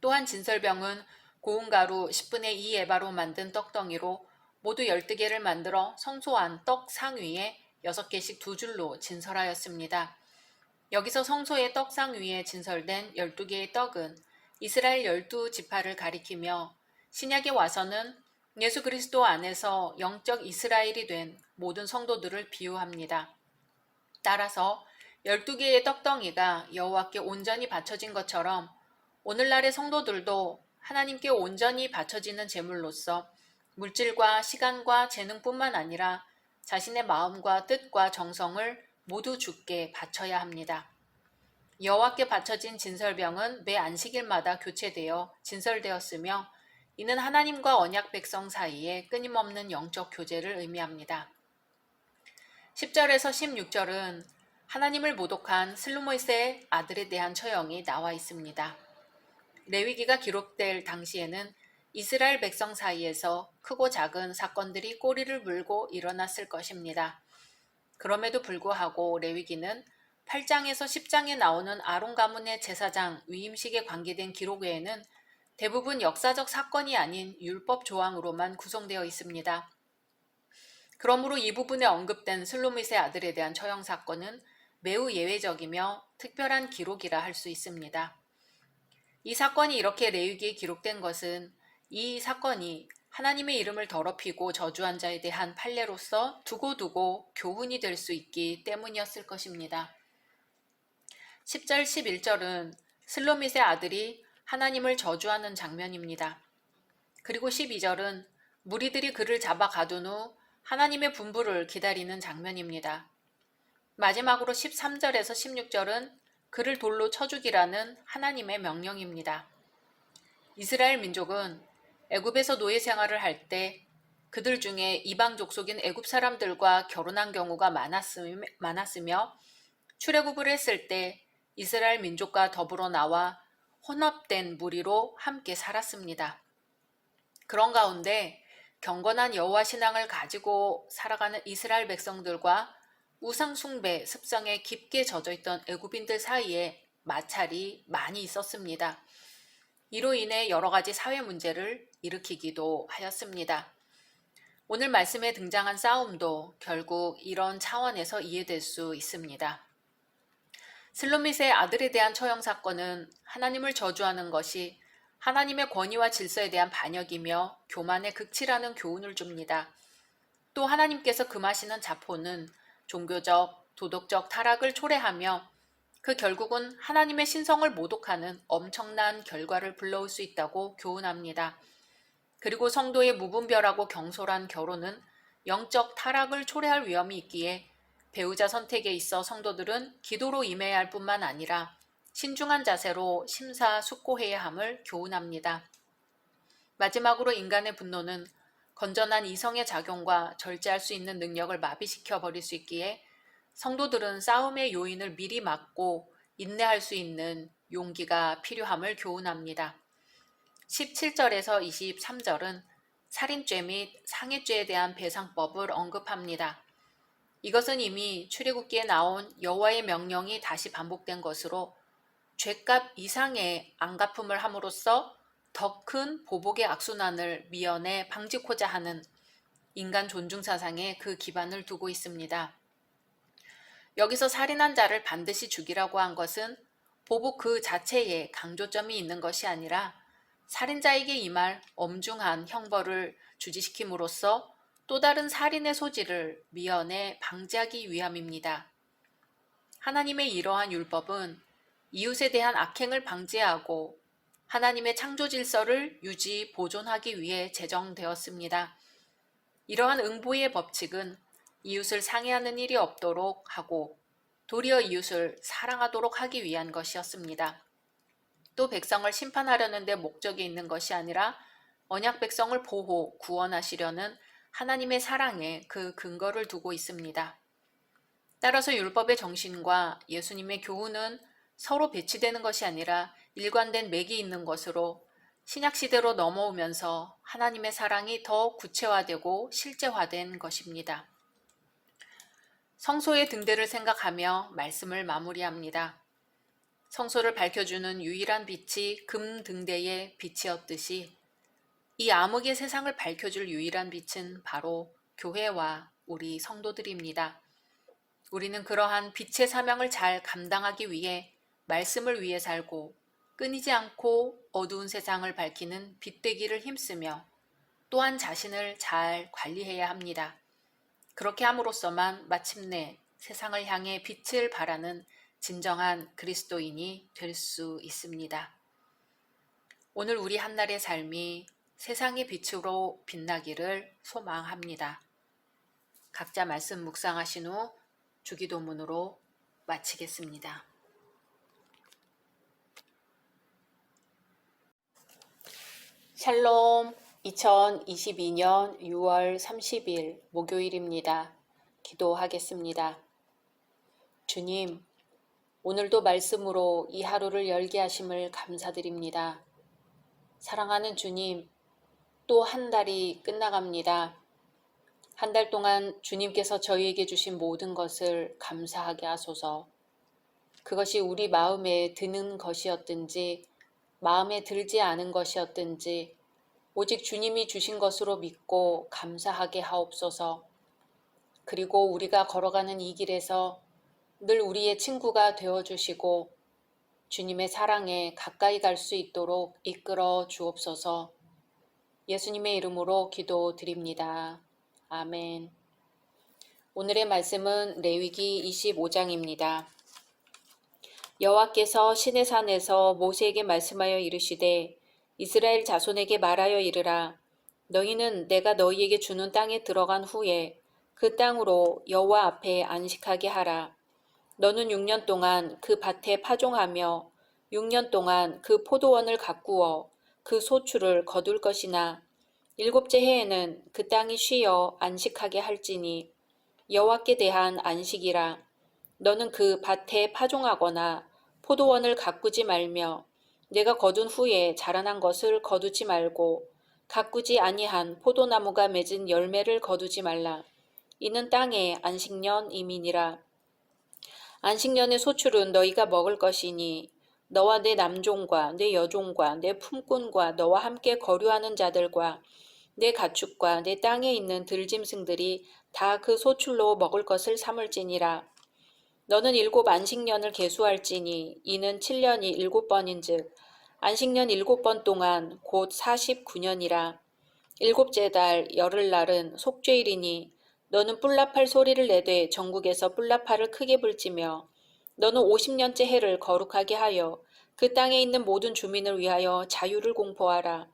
또한 진설병은 고운 가루 10분의 2 에바로 만든 떡덩이로 모두 12개를 만들어 성소 안 떡 상위에 6개씩 두 줄로 진설하였습니다. 여기서 성소의 떡상 위에 진설된 12개의 떡은 이스라엘 12지파를 가리키며 신약에 와서는 예수 그리스도 안에서 영적 이스라엘이 된 모든 성도들을 비유합니다. 따라서 12개의 떡덩이가 여호와께 온전히 바쳐진 것처럼 오늘날의 성도들도 하나님께 온전히 바쳐지는 제물로서 물질과 시간과 재능뿐만 아니라 자신의 마음과 뜻과 정성을 모두 주께 바쳐야 합니다. 여호와께 바쳐진 진설병은 매 안식일마다 교체되어 진설되었으며 이는 하나님과 언약 백성 사이에 끊임없는 영적 교제를 의미합니다. 10절에서 16절은 하나님을 모독한 슬로모이스의 아들에 대한 처형이 나와 있습니다. 레위기가 기록될 당시에는 이스라엘 백성 사이에서 크고 작은 사건들이 꼬리를 물고 일어났을 것입니다. 그럼에도 불구하고 레위기는 8장에서 10장에 나오는 아론 가문의 제사장 위임식에 관계된 기록 외에는 대부분 역사적 사건이 아닌 율법 조항으로만 구성되어 있습니다. 그러므로 이 부분에 언급된 슬로밋의 아들에 대한 처형 사건은 매우 예외적이며 특별한 기록이라 할 수 있습니다. 이 사건이 이렇게 레위기에 기록된 것은 이 사건이 하나님의 이름을 더럽히고 저주한 자에 대한 판례로서 두고두고 교훈이 될 수 있기 때문이었을 것입니다. 10절 11절은 슬로밋의 아들이 하나님을 저주하는 장면입니다. 그리고 12절은 무리들이 그를 잡아 가둔 후 하나님의 분부를 기다리는 장면입니다. 마지막으로 13절에서 16절은 그를 돌로 쳐 죽이라는 하나님의 명령입니다. 이스라엘 민족은 애굽에서 노예 생활을 할 때 그들 중에 이방 족속인 애굽 사람들과 결혼한 경우가 많았으며 출애굽을 했을 때 이스라엘 민족과 더불어 나와 혼합된 무리로 함께 살았습니다. 그런 가운데 경건한 여호와 신앙을 가지고 살아가는 이스라엘 백성들과 우상 숭배 습성에 깊게 젖어있던 애굽인들 사이에 마찰이 많이 있었습니다. 이로 인해 여러 가지 사회 문제를 일으키기도 하였습니다. 오늘 말씀에 등장한 싸움도 결국 이런 차원에서 이해될 수 있습니다. 슬로밋의 아들에 대한 처형 사건은 하나님을 저주하는 것이 하나님의 권위와 질서에 대한 반역이며 교만의 극치라는 교훈을 줍니다. 또 하나님께서 금하시는 자포는 종교적, 도덕적 타락을 초래하며 그 결국은 하나님의 신성을 모독하는 엄청난 결과를 불러올 수 있다고 교훈합니다. 그리고 성도의 무분별하고 경솔한 결혼은 영적 타락을 초래할 위험이 있기에 배우자 선택에 있어 성도들은 기도로 임해야 할 뿐만 아니라 신중한 자세로 심사숙고해야 함을 교훈합니다. 마지막으로 인간의 분노는 건전한 이성의 작용과 절제할 수 있는 능력을 마비시켜 버릴 수 있기에 성도들은 싸움의 요인을 미리 막고 인내할 수 있는 용기가 필요함을 교훈합니다. 17절에서 23절은 살인죄 및 상해죄에 대한 배상법을 언급합니다. 이것은 이미 출애굽기에 나온 여호와의 명령이 다시 반복된 것으로 죄값 이상의 안갚음을 함으로써 더 큰 보복의 악순환을 미연에 방지코자 하는 인간 존중 사상에 그 기반을 두고 있습니다. 여기서 살인한 자를 반드시 죽이라고 한 것은 보복 그 자체에 강조점이 있는 것이 아니라 살인자에게 임할 엄중한 형벌을 주지시킴으로써 또 다른 살인의 소지를 미연에 방지하기 위함입니다. 하나님의 이러한 율법은 이웃에 대한 악행을 방지하고 하나님의 창조 질서를 유지 보존하기 위해 제정되었습니다. 이러한 응보의 법칙은 이웃을 상해하는 일이 없도록 하고 도리어 이웃을 사랑하도록 하기 위한 것이었습니다. 또 백성을 심판하려는 데 목적이 있는 것이 아니라 언약 백성을 보호, 구원하시려는 하나님의 사랑에 그 근거를 두고 있습니다. 따라서 율법의 정신과 예수님의 교훈은 서로 배치되는 것이 아니라 일관된 맥이 있는 것으로 신약시대로 넘어오면서 하나님의 사랑이 더 구체화되고 실제화된 것입니다. 성소의 등대를 생각하며 말씀을 마무리합니다. 성소를 밝혀주는 유일한 빛이 금 등대의 빛이었듯이 이 암흑의 세상을 밝혀줄 유일한 빛은 바로 교회와 우리 성도들입니다. 우리는 그러한 빛의 사명을 잘 감당하기 위해 말씀을 위해 살고 끊이지 않고 어두운 세상을 밝히는 빛되기를 힘쓰며 또한 자신을 잘 관리해야 합니다. 그렇게 함으로써만 마침내 세상을 향해 빛을 발하는 진정한 그리스도인이 될 수 있습니다. 오늘 우리 한날의 삶이 세상의 빛으로 빛나기를 소망합니다. 각자 말씀 묵상하신 후 주기도문으로 마치겠습니다. 샬롬, 2022년 6월 30일 목요일입니다. 기도하겠습니다. 주님, 오늘도 말씀으로 이 하루를 열게 하심을 감사드립니다. 사랑하는 주님, 또 한 달이 끝나갑니다. 한 달 동안 주님께서 저희에게 주신 모든 것을 감사하게 하소서. 그것이 우리 마음에 드는 것이었든지 마음에 들지 않은 것이었든지 오직 주님이 주신 것으로 믿고 감사하게 하옵소서. 그리고 우리가 걸어가는 이 길에서 늘 우리의 친구가 되어주시고 주님의 사랑에 가까이 갈 수 있도록 이끌어 주옵소서. 예수님의 이름으로 기도드립니다. 아멘. 오늘의 말씀은 레위기 25장입니다. 여호와께서 시내산에서 모세에게 말씀하여 이르시되 이스라엘 자손에게 말하여 이르라. 너희는 내가 너희에게 주는 땅에 들어간 후에 그 땅으로 여호와 앞에 안식하게 하라. 너는 6년 동안 그 밭에 파종하며 6년 동안 그 포도원을 가꾸어 그 소출을 거둘 것이나 7째 해에는 그 땅이 쉬어 안식하게 할지니 여호와께 대한 안식이라. 너는 그 밭에 파종하거나 포도원을 가꾸지 말며 내가 거둔 후에 자라난 것을 거두지 말고 가꾸지 아니한 포도나무가 맺은 열매를 거두지 말라. 이는 땅의 안식년임이니라. 안식년의 소출은 너희가 먹을 것이니 너와 내 남종과 내 여종과 내 품꾼과 너와 함께 거류하는 자들과 내 가축과 내 땅에 있는 들짐승들이 다 그 소출로 먹을 것을 삼을지니라. 너는 7 안식년을 계수할지니 이는 7년이 7번인즉 안식년 7번 동안 곧 49년이라. 7째 달 열흘날은 속죄일이니 너는 뿔라팔 소리를 내되 전국에서 뿔라팔을 크게 불지며 너는 50년째 해를 거룩하게 하여 그 땅에 있는 모든 주민을 위하여 자유를 공포하라.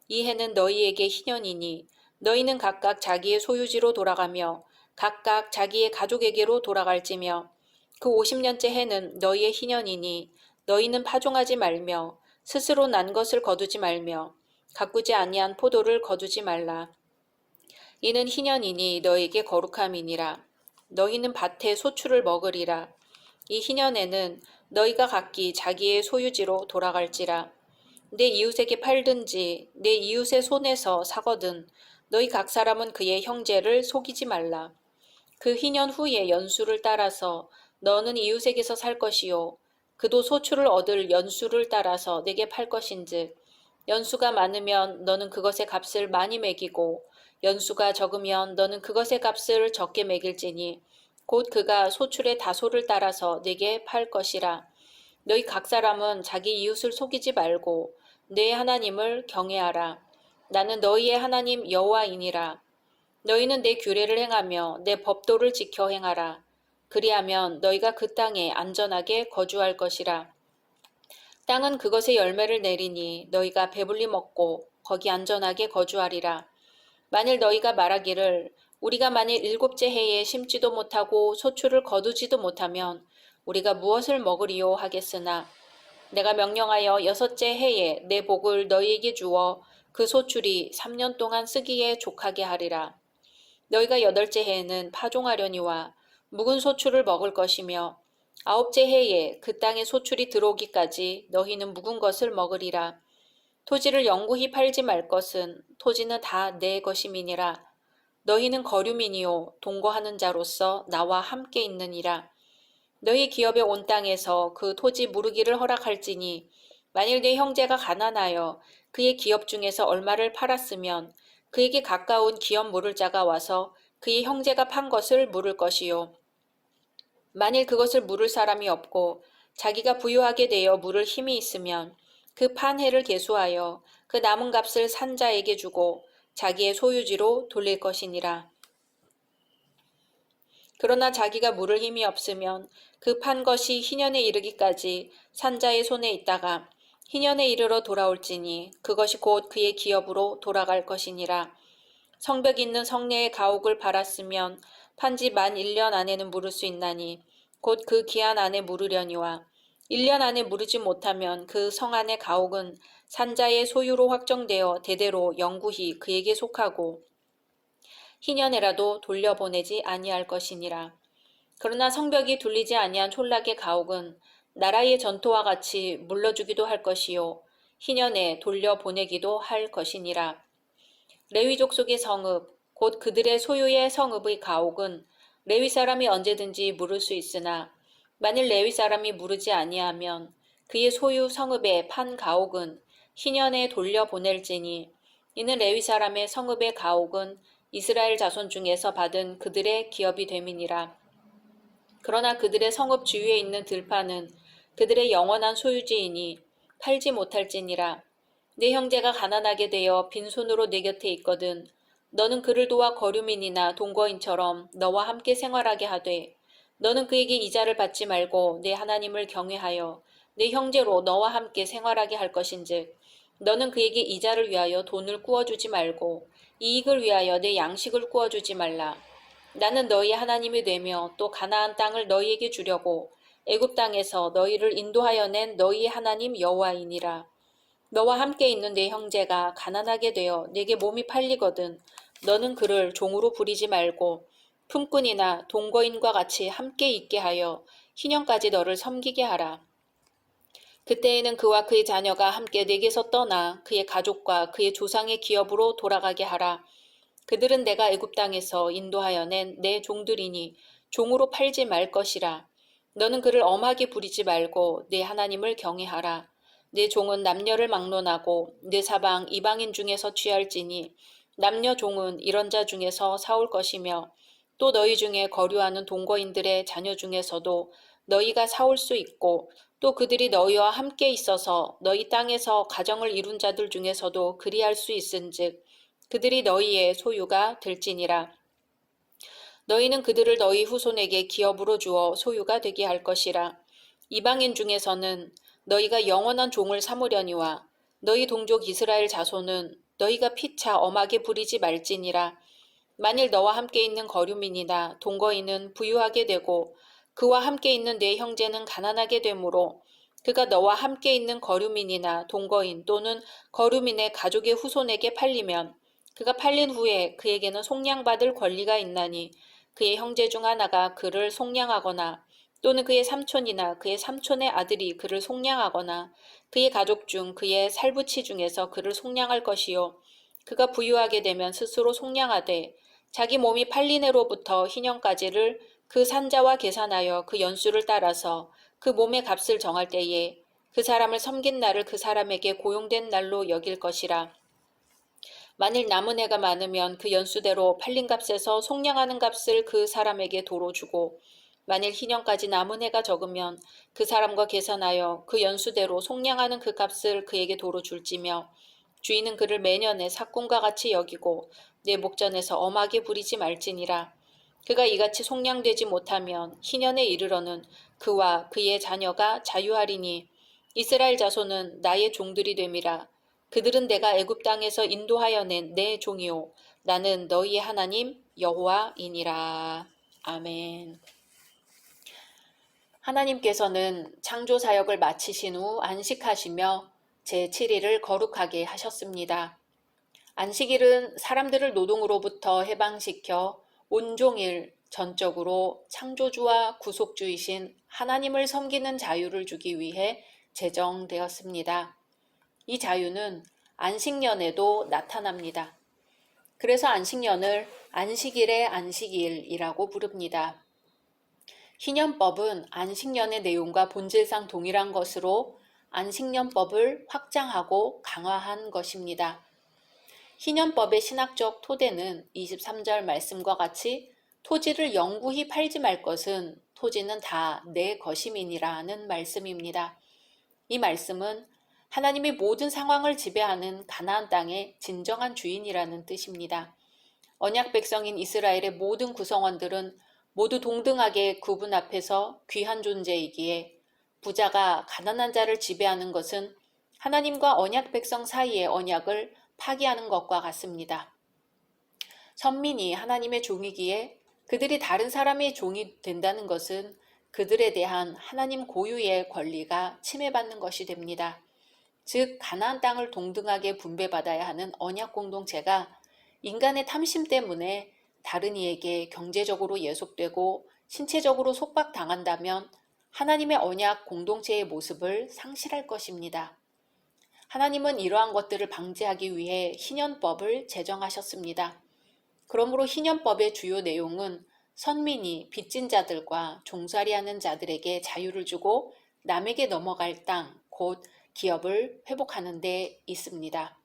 이 해는 너희에게 희년이니 너희는 각각 자기의 소유지로 돌아가며 각각 자기의 가족에게로 돌아갈지며 그 50년째 해는 너희의 희년이니 너희는 파종하지 말며 스스로 난 것을 거두지 말며 가꾸지 아니한 포도를 거두지 말라. 이는 희년이니 너희에게 거룩함이니라. 너희는 밭의 소출을 먹으리라. 이 희년에는 너희가 각기 자기의 소유지로 돌아갈지라. 내 이웃에게 팔든지 내 이웃의 손에서 사거든 너희 각 사람은 그의 형제를 속이지 말라. 그 희년 후에 연수를 따라서 너는 이웃에게서 살 것이요 그도 소출을 얻을 연수를 따라서 내게 팔 것인즉 연수가 많으면 너는 그것의 값을 많이 매기고 연수가 적으면 너는 그것의 값을 적게 매길지니 곧 그가 소출의 다소를 따라서 내게 팔 것이라. 너희 각 사람은 자기 이웃을 속이지 말고 내 하나님을 경외하라. 나는 너희의 하나님 여호와이니라. 너희는 내 규례를 행하며 내 법도를 지켜 행하라. 그리하면 너희가 그 땅에 안전하게 거주할 것이라. 땅은 그것의 열매를 내리니 너희가 배불리 먹고 거기 안전하게 거주하리라. 만일 너희가 말하기를 우리가 만일 7째 해에 심지도 못하고 소출을 거두지도 못하면 우리가 무엇을 먹으리요 하겠으나 내가 명령하여 6째 해에 내 복을 너희에게 주어 그 소출이 3년 동안 쓰기에 족하게 하리라. 너희가 8째 해에는 파종하려니와 묵은 소출을 먹을 것이며 9째 해에 그 땅에 소출이 들어오기까지 너희는 묵은 것을 먹으리라. 토지를 영구히 팔지 말 것은 토지는 다 내 것임이니라. 너희는 거류민이요 동거하는 자로서 나와 함께 있느니라. 너희 기업의 온 땅에서 그 토지 무르기를 허락할지니 만일 내 형제가 가난하여 그의 기업 중에서 얼마를 팔았으면 그에게 가까운 기업 물을 자가 와서 그의 형제가 판 것을 물을 것이요. 만일 그것을 물을 사람이 없고 자기가 부유하게 되어 물을 힘이 있으면 그 판 해를 계수하여 그 남은 값을 산 자에게 주고 자기의 소유지로 돌릴 것이니라. 그러나 자기가 물을 힘이 없으면 그 판 것이 희년에 이르기까지 산 자의 손에 있다가 희년에 이르러 돌아올지니 그것이 곧 그의 기업으로 돌아갈 것이니라. 성벽 있는 성내의 가옥을 팔았으면 판지 만 1년 안에는 물을 수 있나니 곧 그 기한 안에 물으려니와 1년 안에 물으지 못하면 그 성 안의 가옥은 산자의 소유로 확정되어 대대로 영구히 그에게 속하고 희년에라도 돌려보내지 아니할 것이니라. 그러나 성벽이 둘리지 아니한 촌락의 가옥은 나라의 전토와 같이 물러주기도 할 것이요 희년에 돌려보내기도 할 것이니라. 레위 족속의 성읍 곧 그들의 소유의 성읍의 가옥은 레위 사람이 언제든지 물을 수 있으나 만일 레위 사람이 물으지 아니하면 그의 소유 성읍의 판 가옥은 희년에 돌려보낼지니 이는 레위 사람의 성읍의 가옥은 이스라엘 자손 중에서 받은 그들의 기업이 됨이니라. 그러나 그들의 성읍 주위에 있는 들판은 그들의 영원한 소유지이니 팔지 못할지니라. 내 형제가 가난하게 되어 빈손으로 내 곁에 있거든 너는 그를 도와 거류민이나 동거인처럼 너와 함께 생활하게 하되 너는 그에게 이자를 받지 말고 내 하나님을 경외하여 내 형제로 너와 함께 생활하게 할 것인즉 너는 그에게 이자를 위하여 돈을 꾸어주지 말고 이익을 위하여 내 양식을 꾸어주지 말라. 나는 너희 하나님이 되며 또 가나안 땅을 너희에게 주려고 애굽 땅에서 너희를 인도하여 낸 너희의 하나님 여호와이니라. 너와 함께 있는 내 형제가 가난하게 되어 내게 몸이 팔리거든 너는 그를 종으로 부리지 말고 품꾼이나 동거인과 같이 함께 있게 하여 희년까지 너를 섬기게 하라. 그때에는 그와 그의 자녀가 함께 내게서 떠나 그의 가족과 그의 조상의 기업으로 돌아가게 하라. 그들은 내가 애굽 땅에서 인도하여 낸 내 종들이니 종으로 팔지 말 것이라. 너는 그를 엄하게 부리지 말고 내 하나님을 경외하라. 내 종은 남녀를 막론하고 내 사방 이방인 중에서 취할지니 남녀 종은 이런 자 중에서 사올 것이며 또 너희 중에 거류하는 동거인들의 자녀 중에서도 너희가 사올 수 있고 또 그들이 너희와 함께 있어서 너희 땅에서 가정을 이룬 자들 중에서도 그리할 수 있은즉 그들이 너희의 소유가 될지니라. 너희는 그들을 너희 후손에게 기업으로 주어 소유가 되게 할 것이라. 이방인 중에서는 너희가 영원한 종을 삼으려니와 너희 동족 이스라엘 자손은 너희가 피차 엄하게 부리지 말지니라. 만일 너와 함께 있는 거류민이나 동거인은 부유하게 되고 그와 함께 있는 내 형제는 가난하게 되므로 그가 너와 함께 있는 거류민이나 동거인 또는 거류민의 가족의 후손에게 팔리면 그가 팔린 후에 그에게는 속량받을 권리가 있나니 그의 형제 중 하나가 그를 속량하거나 또는 그의 삼촌이나 그의 삼촌의 아들이 그를 속량하거나 그의 가족 중 그의 살부치 중에서 그를 속량할 것이요 그가 부유하게 되면 스스로 속량하되 자기 몸이 팔린 해로부터 희년까지를 그 산자와 계산하여 그 연수를 따라서 그 몸의 값을 정할 때에 그 사람을 섬긴 날을 그 사람에게 고용된 날로 여길 것이라. 만일 남은 해가 많으면 그 연수대로 팔린 값에서 속량하는 값을 그 사람에게 도로 주고 만일 희년까지 남은 해가 적으면 그 사람과 계산하여 그 연수대로 속량하는 그 값을 그에게 도로 줄지며 주인은 그를 매년의 삭군과 같이 여기고 내 목전에서 엄하게 부리지 말지니라. 그가 이같이 속량되지 못하면 희년에 이르러는 그와 그의 자녀가 자유하리니 이스라엘 자손은 나의 종들이 됨이라. 그들은 내가 애굽 땅에서 인도하여 낸 내 종이요 나는 너희의 하나님 여호와이니라. 아멘. 하나님께서는 창조 사역을 마치신 후 안식하시며 제7일을 거룩하게 하셨습니다. 안식일은 사람들을 노동으로부터 해방시켜 온종일 전적으로 창조주와 구속주이신 하나님을 섬기는 자유를 주기 위해 제정되었습니다. 이 자유는 안식년에도 나타납니다. 그래서 안식년을 안식일의 안식일이라고 부릅니다. 희년법은 안식년의 내용과 본질상 동일한 것으로 안식년법을 확장하고 강화한 것입니다. 희년법의 신학적 토대는 23절 말씀과 같이 토지를 영구히 팔지 말 것은 토지는 다 내 것임이니라는 말씀입니다. 이 말씀은 하나님이 모든 상황을 지배하는 가나안 땅의 진정한 주인이라는 뜻입니다. 언약 백성인 이스라엘의 모든 구성원들은 모두 동등하게 그분 앞에서 귀한 존재이기에 부자가 가난한 자를 지배하는 것은 하나님과 언약 백성 사이의 언약을 파기하는 것과 같습니다. 선민이 하나님의 종이기에 그들이 다른 사람의 종이 된다는 것은 그들에 대한 하나님 고유의 권리가 침해받는 것이 됩니다. 즉 가나안 땅을 동등하게 분배받아야 하는 언약 공동체가 인간의 탐심 때문에 다른 이에게 경제적으로 예속되고 신체적으로 속박당한다면 하나님의 언약 공동체의 모습을 상실할 것입니다. 하나님은 이러한 것들을 방지하기 위해 희년법을 제정하셨습니다. 그러므로 희년법의 주요 내용은 선민이 빚진 자들과 종살이하는 자들에게 자유를 주고 남에게 넘어갈 땅, 곧 기업을 회복하는 데 있습니다.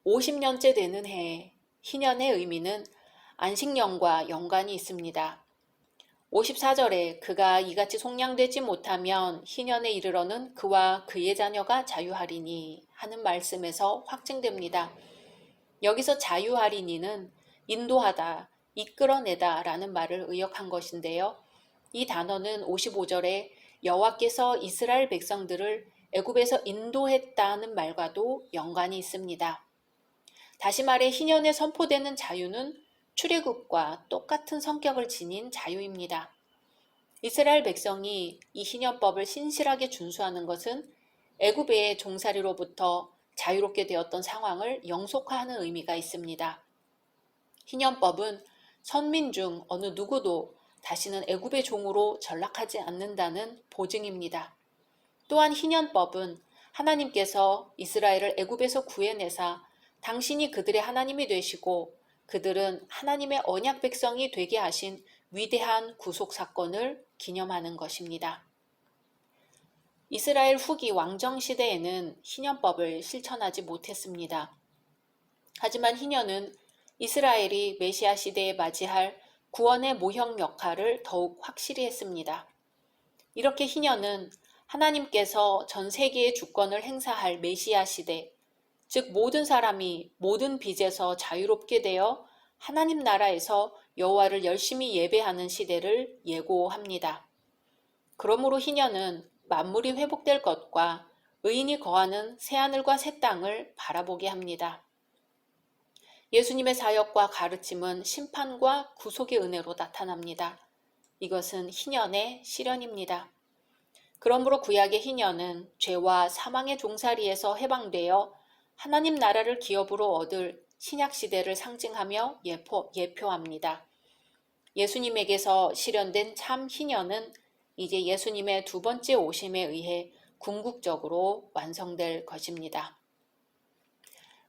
50년째 되는 해, 희년의 의미는 안식년과 연관이 있습니다. 54절에 그가 이같이 속량되지 못하면 희년에 이르러는 그와 그의 자녀가 자유하리니 하는 말씀에서 확증됩니다. 여기서 자유하리니는 인도하다, 이끌어내다 라는 말을 의역한 것인데요. 이 단어는 55절에 여호와께서 이스라엘 백성들을 애굽에서 인도했다는 말과도 연관이 있습니다. 다시 말해 희년에 선포되는 자유는 출애굽과 똑같은 성격을 지닌 자유입니다. 이스라엘 백성이 이 희년법을 신실하게 준수하는 것은 애굽의 종살이로부터 자유롭게 되었던 상황을 영속화하는 의미가 있습니다. 희년법은 선민 중 어느 누구도 다시는 애굽의 종으로 전락하지 않는다는 보증입니다. 또한 희년법은 하나님께서 이스라엘을 애굽에서 구해내사 당신이 그들의 하나님이 되시고 그들은 하나님의 언약 백성이 되게 하신 위대한 구속 사건을 기념하는 것입니다. 이스라엘 후기 왕정 시대에는 희년법을 실천하지 못했습니다. 하지만 희년은 이스라엘이 메시아 시대에 맞이할 구원의 모형 역할을 더욱 확실히 했습니다. 이렇게 희년은 하나님께서 전 세계의 주권을 행사할 메시아 시대, 즉 모든 사람이 모든 빚에서 자유롭게 되어 하나님 나라에서 여호와를 열심히 예배하는 시대를 예고합니다. 그러므로 희년은 만물이 회복될 것과 의인이 거하는 새하늘과 새 땅을 바라보게 합니다. 예수님의 사역과 가르침은 심판과 구속의 은혜로 나타납니다. 이것은 희년의 실현입니다. 그러므로 구약의 희년은 죄와 사망의 종살이에서 해방되어 하나님 나라를 기업으로 얻을 신약 시대를 상징하며 예표합니다. 예수님에게서 실현된 참 희년은 이제 예수님의 두 번째 오심에 의해 궁극적으로 완성될 것입니다.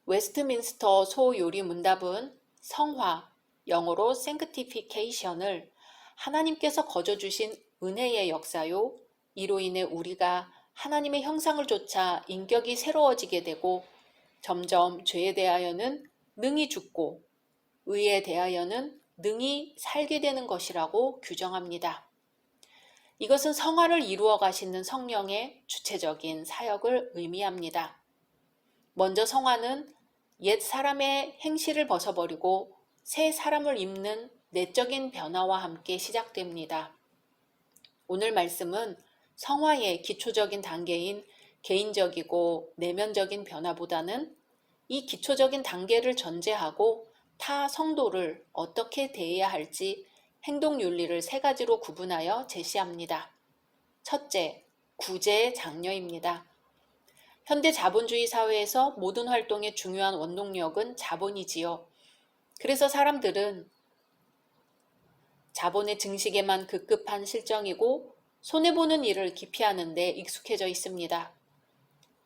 웨스트민스터 소요리 문답은 성화, 영어로 sanctification을 하나님께서 거저주신 은혜의 역사요, 이로 인해 우리가 하나님의 형상을 좇아 인격이 새로워지게 되고 점점 죄에 대하여는 능히 죽고 의에 대하여는 능히 살게 되는 것이라고 규정합니다. 이것은 성화를 이루어 가시는 성령의 주체적인 사역을 의미합니다. 먼저 성화는 옛 사람의 행실을 벗어버리고 새 사람을 입는 내적인 변화와 함께 시작됩니다. 오늘 말씀은 성화의 기초적인 단계인 개인적이고 내면적인 변화보다는 이 기초적인 단계를 전제하고 타 성도를 어떻게 대해야 할지 행동 윤리를 세 가지로 구분하여 제시합니다. 첫째, 구제의 장려입니다. 현대 자본주의 사회에서 모든 활동의 중요한 원동력은 자본이지요. 그래서 사람들은 자본의 증식에만 급급한 실정이고 손해보는 일을 기피하는 데 익숙해져 있습니다.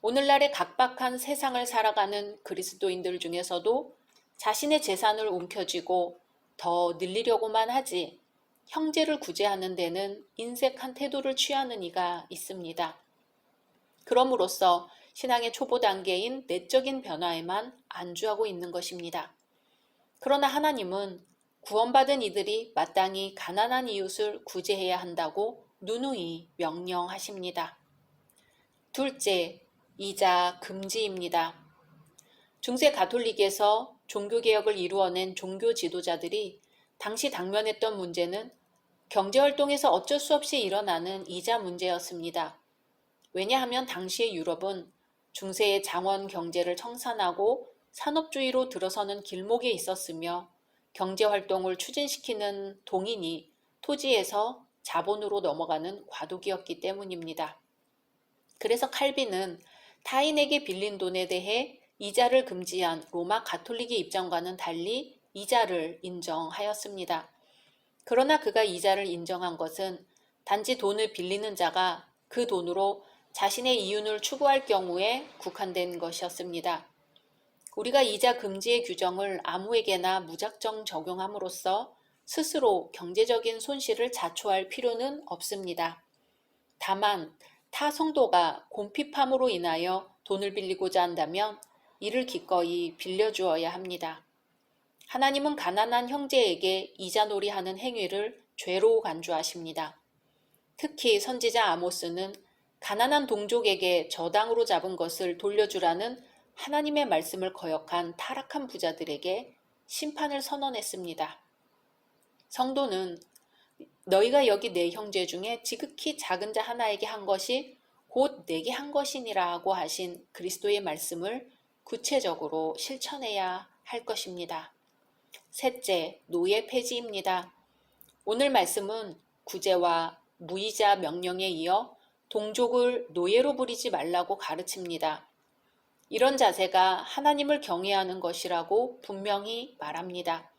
오늘날의 각박한 세상을 살아가는 그리스도인들 중에서도 자신의 재산을 움켜쥐고 더 늘리려고만 하지 형제를 구제하는 데는 인색한 태도를 취하는 이가 있습니다. 그럼으로써 신앙의 초보 단계인 내적인 변화에만 안주하고 있는 것입니다. 그러나 하나님은 구원받은 이들이 마땅히 가난한 이웃을 구제해야 한다고 누누이 명령하십니다. 둘째, 이자 금지입니다. 중세 가톨릭에서 종교개혁을 이루어낸 종교 지도자들이 당시 당면했던 문제는 경제활동에서 어쩔 수 없이 일어나는 이자 문제였습니다. 왜냐하면 당시의 유럽은 중세의 장원 경제를 청산하고 산업주의로 들어서는 길목에 있었으며 경제활동을 추진시키는 동인이 토지에서 자본으로 넘어가는 과도기였기 때문입니다. 그래서 칼빈은 타인에게 빌린 돈에 대해 이자를 금지한 로마 가톨릭의 입장과는 달리 이자를 인정하였습니다. 그러나 그가 이자를 인정한 것은 단지 돈을 빌리는 자가 그 돈으로 자신의 이윤을 추구할 경우에 국한된 것이었습니다. 우리가 이자 금지의 규정을 아무에게나 무작정 적용함으로써 스스로 경제적인 손실을 자초할 필요는 없습니다. 다만 타 성도가 곰핍함으로 인하여 돈을 빌리고자 한다면 이를 기꺼이 빌려주어야 합니다. 하나님은 가난한 형제에게 이자놀이하는 행위를 죄로 간주하십니다. 특히 선지자 아모스는 가난한 동족에게 저당으로 잡은 것을 돌려주라는 하나님의 말씀을 거역한 타락한 부자들에게 심판을 선언했습니다. 성도는 너희가 여기 내 형제 중에 지극히 작은 자 하나에게 한 것이 곧 내게 한 것이니라고 하신 그리스도의 말씀을 구체적으로 실천해야 할 것입니다. 셋째, 노예 폐지입니다. 오늘 말씀은 구제와 무이자 명령에 이어 동족을 노예로 부리지 말라고 가르칩니다. 이런 자세가 하나님을 경외하는 것이라고 분명히 말합니다.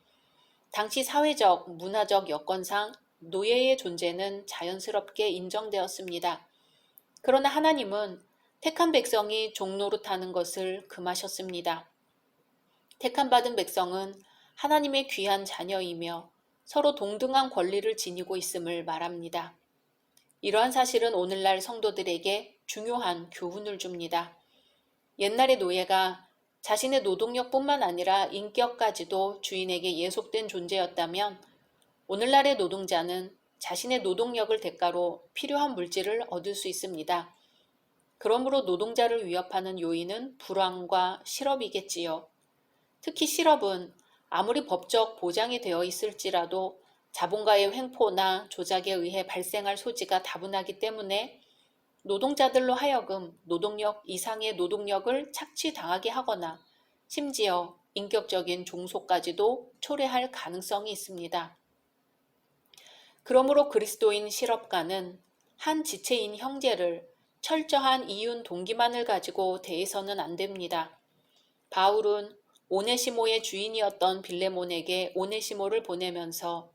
당시 사회적, 문화적 여건상 노예의 존재는 자연스럽게 인정되었습니다. 그러나 하나님은 택한 백성이 종노릇하는 것을 금하셨습니다. 택함받은 백성은 하나님의 귀한 자녀이며 서로 동등한 권리를 지니고 있음을 말합니다. 이러한 사실은 오늘날 성도들에게 중요한 교훈을 줍니다. 옛날의 노예가 자신의 노동력뿐만 아니라 인격까지도 주인에게 예속된 존재였다면 오늘날의 노동자는 자신의 노동력을 대가로 필요한 물질을 얻을 수 있습니다. 그러므로 노동자를 위협하는 요인은 불황과 실업이겠지요. 특히 실업은 아무리 법적 보장이 되어 있을지라도 자본가의 횡포나 조작에 의해 발생할 소지가 다분하기 때문에 노동자들로 하여금 노동력 이상의 노동력을 착취당하게 하거나 심지어 인격적인 종속까지도 초래할 가능성이 있습니다. 그러므로 그리스도인 실업가는 한 지체인 형제를 철저한 이윤 동기만을 가지고 대해서는 안 됩니다. 바울은 오네시모의 주인이었던 빌레몬에게 오네시모를 보내면서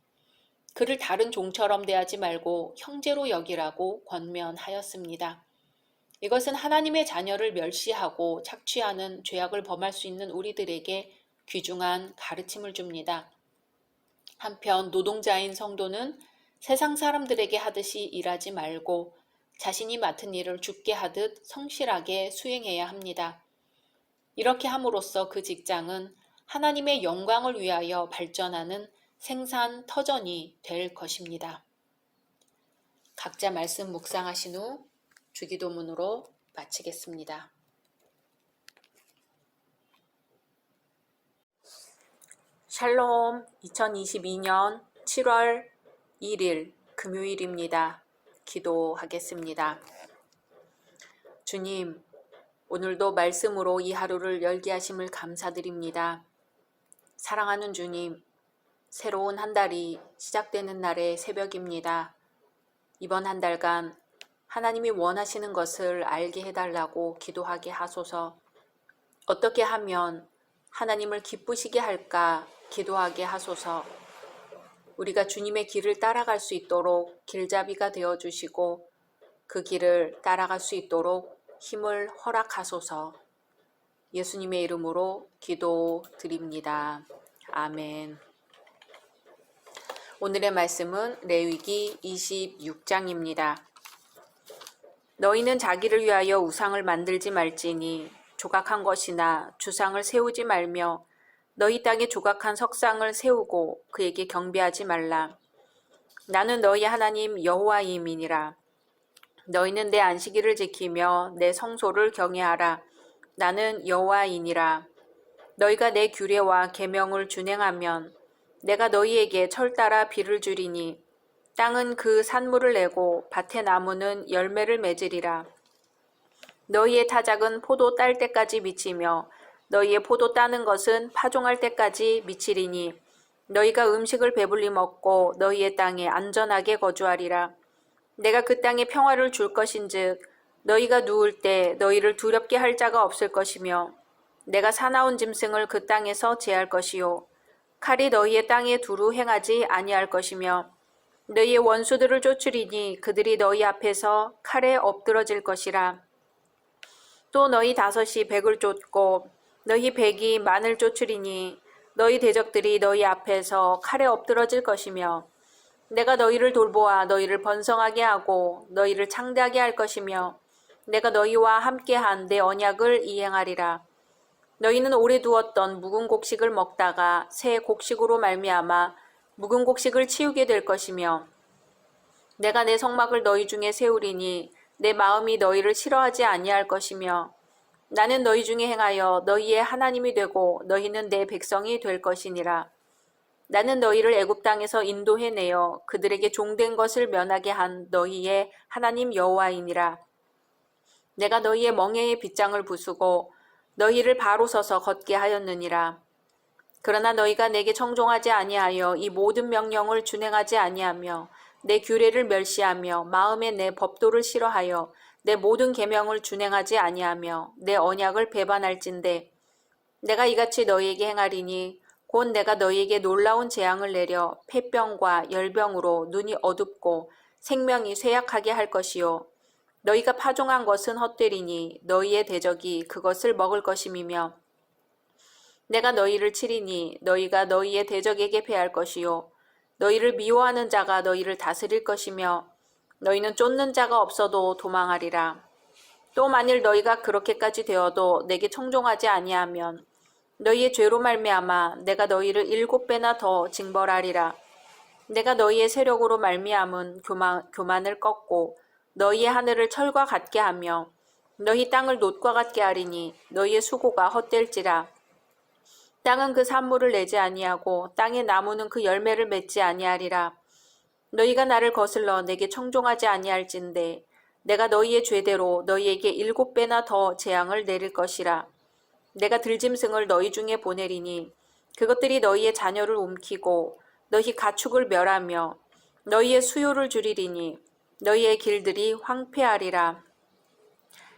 그를 다른 종처럼 대하지 말고 형제로 여기라고 권면하였습니다. 이것은 하나님의 자녀를 멸시하고 착취하는 죄악을 범할 수 있는 우리들에게 귀중한 가르침을 줍니다. 한편 노동자인 성도는 세상 사람들에게 하듯이 일하지 말고 자신이 맡은 일을 주께 하듯 성실하게 수행해야 합니다. 이렇게 함으로써 그 직장은 하나님의 영광을 위하여 발전하는 생산 터전이 될 것입니다. 각자 말씀 묵상하신 후 주기도문으로 마치겠습니다. 샬롬 2022년 7월 1일 금요일입니다. 기도하겠습니다. 주님, 오늘도 말씀으로 이 하루를 열게 하심을 감사드립니다. 사랑하는 주님, 새로운 한 달이 시작되는 날의 새벽입니다. 이번 한 달간 하나님이 원하시는 것을 알게 해달라고 기도하게 하소서. 어떻게 하면 하나님을 기쁘시게 할까 기도하게 하소서. 우리가 주님의 길을 따라갈 수 있도록 길잡이가 되어주시고 그 길을 따라갈 수 있도록 힘을 허락하소서. 예수님의 이름으로 기도드립니다. 아멘. 오늘의 말씀은 레위기 26장입니다. 너희는 자기를 위하여 우상을 만들지 말지니 조각한 것이나 주상을 세우지 말며 너희 땅에 조각한 석상을 세우고 그에게 경배하지 말라. 나는 너희 하나님 여호와임이니라. 너희는 내 안식일을 지키며 내 성소를 경외하라. 나는 여호와이니라. 너희가 내 규례와 계명을 준행하면 내가 너희에게 철 따라 비를 주리니 땅은 그 산물을 내고 밭의 나무는 열매를 맺으리라. 너희의 타작은 포도 딸 때까지 미치며 너희의 포도 따는 것은 파종할 때까지 미치리니 너희가 음식을 배불리 먹고 너희의 땅에 안전하게 거주하리라. 내가 그 땅에 평화를 줄 것인즉 너희가 누울 때 너희를 두렵게 할 자가 없을 것이며 내가 사나운 짐승을 그 땅에서 제할 것이요 칼이 너희의 땅에 두루 행하지 아니할 것이며 너희의 원수들을 쫓으리니 그들이 너희 앞에서 칼에 엎드러질 것이라. 또 너희 다섯이 백을 쫓고 너희 백이 만을 쫓으리니 너희 대적들이 너희 앞에서 칼에 엎드러질 것이며 내가 너희를 돌보아 너희를 번성하게 하고 너희를 창대하게 할 것이며 내가 너희와 함께한 내 언약을 이행하리라. 너희는 오래 두었던 묵은 곡식을 먹다가 새 곡식으로 말미암아 묵은 곡식을 치우게 될 것이며 내가 내 성막을 너희 중에 세우리니 내 마음이 너희를 싫어하지 아니할 것이며 나는 너희 중에 행하여 너희의 하나님이 되고 너희는 내 백성이 될 것이니라. 나는 너희를 애굽 땅에서 인도해내어 그들에게 종된 것을 면하게 한 너희의 하나님 여호와이니라. 내가 너희의 멍에의 빗장을 부수고 너희를 바로 서서 걷게 하였느니라. 그러나 너희가 내게 청종하지 아니하여 이 모든 명령을 준행하지 아니하며 내 규례를 멸시하며 마음에 내 법도를 싫어하여 내 모든 계명을 준행하지 아니하며 내 언약을 배반할진대 내가 이같이 너희에게 행하리니 곧 내가 너희에게 놀라운 재앙을 내려 폐병과 열병으로 눈이 어둡고 생명이 쇠약하게 할 것이요 너희가 파종한 것은 헛되리니 너희의 대적이 그것을 먹을 것임이며 내가 너희를 치리니 너희가 너희의 대적에게 패할 것이요 너희를 미워하는 자가 너희를 다스릴 것이며 너희는 쫓는 자가 없어도 도망하리라. 또 만일 너희가 그렇게까지 되어도 내게 청종하지 아니하면 너희의 죄로 말미암아 내가 너희를 7배나 더 징벌하리라. 내가 너희의 세력으로 말미암은 교만을 꺾고 너희의 하늘을 철과 같게 하며 너희 땅을 놋과 같게 하리니 너희의 수고가 헛될지라. 땅은 그 산물을 내지 아니하고 땅의 나무는 그 열매를 맺지 아니하리라. 너희가 나를 거슬러 내게 청종하지 아니할진대 내가 너희의 죄대로 너희에게 7배나 더 재앙을 내릴 것이라. 내가 들짐승을 너희 중에 보내리니 그것들이 너희의 자녀를 움키고 너희 가축을 멸하며 너희의 수요를 줄이리니 너희의 길들이 황폐하리라.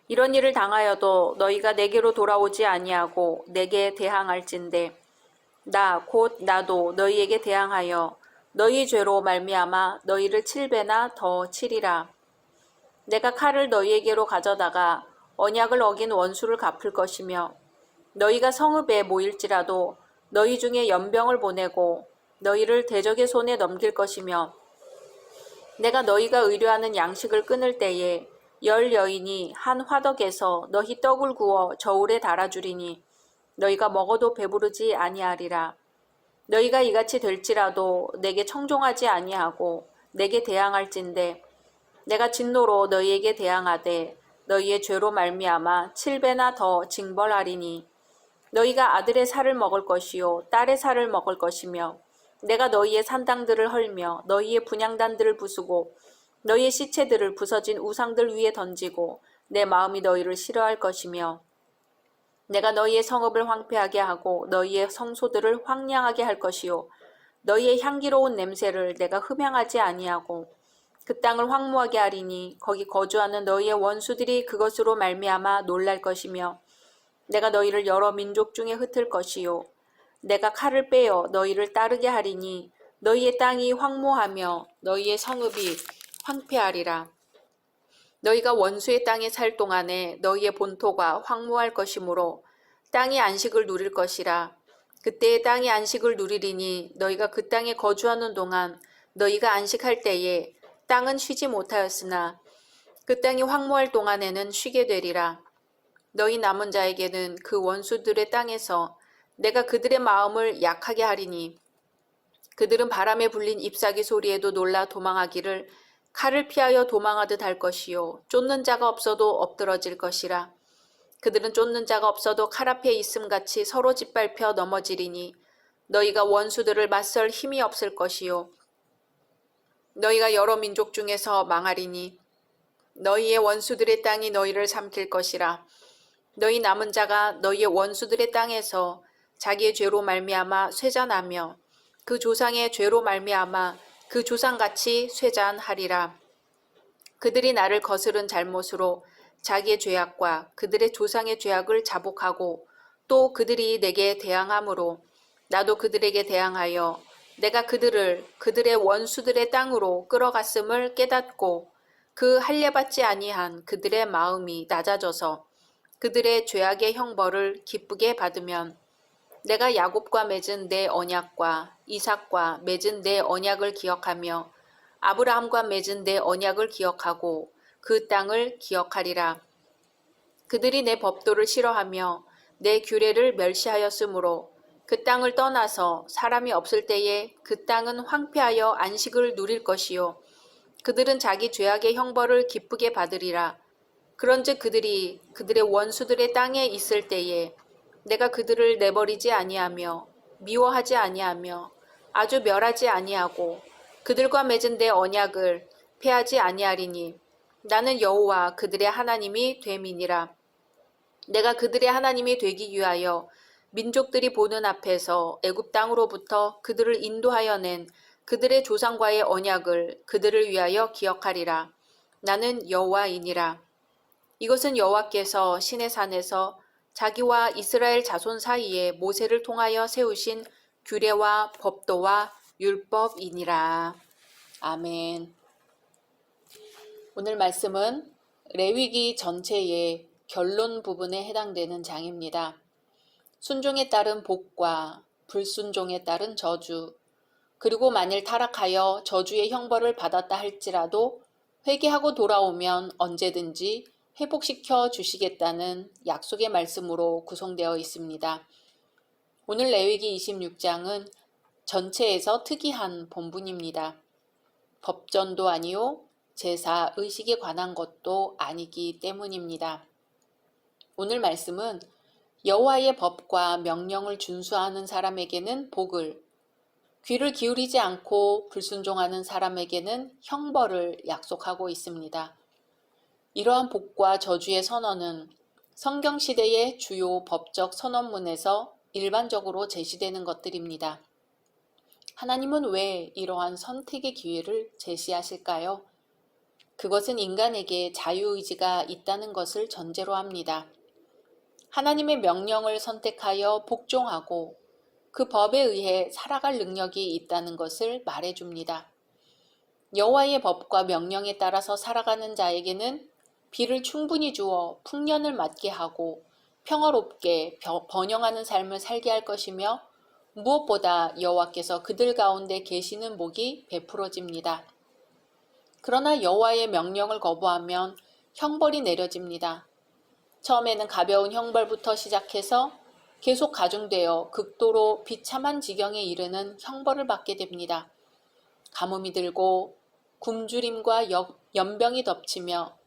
이런 일을 당하여도 너희가 내게로 돌아오지 아니하고 내게 대항할진대 나 곧 나도 너희에게 대항하여 너희 죄로 말미암아 너희를 7배나 더 치리라. 내가 칼을 너희에게로 가져다가 언약을 어긴 원수를 갚을 것이며 너희가 성읍에 모일지라도 너희 중에 연병을 보내고 너희를 대적의 손에 넘길 것이며 내가 너희가 의뢰하는 양식을 끊을 때에 10 여인이 한 화덕에서 너희 떡을 구워 저울에 달아주리니 너희가 먹어도 배부르지 아니하리라. 너희가 이같이 될지라도 내게 청종하지 아니하고 내게 대항할진대 내가 진노로 너희에게 대항하되 너희의 죄로 말미암아 7배나 더 징벌하리니 너희가 아들의 살을 먹을 것이요 딸의 살을 먹을 것이며 내가 너희의 산당들을 헐며 너희의 분향단들을 부수고 너희의 시체들을 부서진 우상들 위에 던지고 내 마음이 너희를 싫어할 것이며 내가 너희의 성읍을 황폐하게 하고 너희의 성소들을 황량하게 할 것이요 너희의 향기로운 냄새를 내가 흠향하지 아니하고 그 땅을 황무하게 하리니 거기 거주하는 너희의 원수들이 그것으로 말미암아 놀랄 것이며 내가 너희를 여러 민족 중에 흩을 것이요 내가 칼을 빼어 너희를 따르게 하리니 너희의 땅이 황무하며 너희의 성읍이 황폐하리라. 너희가 원수의 땅에 살 동안에 너희의 본토가 황무할 것이므로 땅이 안식을 누릴 것이라. 그때의 땅이 안식을 누리리니 너희가 그 땅에 거주하는 동안 너희가 안식할 때에 땅은 쉬지 못하였으나 그 땅이 황무할 동안에는 쉬게 되리라. 너희 남은 자에게는 그 원수들의 땅에서 내가 그들의 마음을 약하게 하리니 그들은 바람에 불린 잎사귀 소리에도 놀라 도망하기를 칼을 피하여 도망하듯 할 것이요 쫓는 자가 없어도 엎드러질 것이라. 그들은 쫓는 자가 없어도 칼 앞에 있음같이 서로 짓밟혀 넘어지리니 너희가 원수들을 맞설 힘이 없을 것이요 너희가 여러 민족 중에서 망하리니 너희의 원수들의 땅이 너희를 삼킬 것이라. 너희 남은 자가 너희의 원수들의 땅에서 자기의 죄로 말미암아 쇠잔하며 그 조상의 죄로 말미암아 그 조상같이 쇠잔하리라. 그들이 나를 거스른 잘못으로 자기의 죄악과 그들의 조상의 죄악을 자복하고 또 그들이 내게 대항함으로 나도 그들에게 대항하여 내가 그들을 그들의 원수들의 땅으로 끌어갔음을 깨닫고 그 할례받지 아니한 그들의 마음이 낮아져서 그들의 죄악의 형벌을 기쁘게 받으면 내가 야곱과 맺은 내 언약과 이삭과 맺은 내 언약을 기억하며 아브라함과 맺은 내 언약을 기억하고 그 땅을 기억하리라. 그들이 내 법도를 싫어하며 내 규례를 멸시하였으므로 그 땅을 떠나서 사람이 없을 때에 그 땅은 황폐하여 안식을 누릴 것이요 그들은 자기 죄악의 형벌을 기쁘게 받으리라. 그런즉 그들이 그들의 원수들의 땅에 있을 때에 내가 그들을 내버리지 아니하며 미워하지 아니하며 아주 멸하지 아니하고 그들과 맺은 내 언약을 폐하지 아니하리니 나는 여호와 그들의 하나님이 됨이니라. 내가 그들의 하나님이 되기 위하여 민족들이 보는 앞에서 애굽 땅으로부터 그들을 인도하여 낸 그들의 조상과의 언약을 그들을 위하여 기억하리라. 나는 여호와이니라. 이것은 여호와께서 시내 산에서 자기와 이스라엘 자손 사이에 모세를 통하여 세우신 규례와 법도와 율법이니라. 아멘. 오늘 말씀은 레위기 전체의 결론 부분에 해당되는 장입니다. 순종에 따른 복과 불순종에 따른 저주, 그리고 만일 타락하여 저주의 형벌을 받았다 할지라도 회개하고 돌아오면 언제든지 회복시켜 주시겠다는 약속의 말씀으로 구성되어 있습니다. 오늘 레위기 26장은 전체에서 특이한 본문입니다. 법전도 아니요 제사 의식에 관한 것도 아니기 때문입니다. 오늘 말씀은 여호와의 법과 명령을 준수하는 사람에게는 복을, 귀를 기울이지 않고 불순종하는 사람에게는 형벌을 약속하고 있습니다. 이러한 복과 저주의 선언은 성경시대의 주요 법적 선언문에서 일반적으로 제시되는 것들입니다. 하나님은 왜 이러한 선택의 기회를 제시하실까요? 그것은 인간에게 자유의지가 있다는 것을 전제로 합니다. 하나님의 명령을 선택하여 복종하고 그 법에 의해 살아갈 능력이 있다는 것을 말해줍니다. 여호와의 법과 명령에 따라서 살아가는 자에게는 비를 충분히 주어 풍년을 맞게 하고 평화롭게 번영하는 삶을 살게 할 것이며 무엇보다 여호와께서 그들 가운데 계시는 복이 베풀어집니다. 그러나 여호와의 명령을 거부하면 형벌이 내려집니다. 처음에는 가벼운 형벌부터 시작해서 계속 가중되어 극도로 비참한 지경에 이르는 형벌을 받게 됩니다. 가뭄이 들고 굶주림과 연병이 덮치며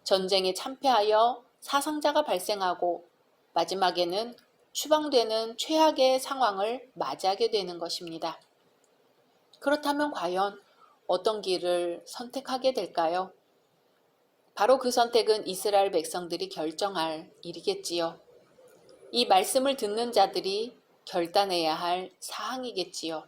전쟁에 참패하여 사상자가 발생하고 마지막에는 추방되는 최악의 상황을 맞이하게 되는 것입니다. 그렇다면 과연 어떤 길을 선택하게 될까요? 바로 그 선택은 이스라엘 백성들이 결정할 일이겠지요. 이 말씀을 듣는 자들이 결단해야 할 사항이겠지요.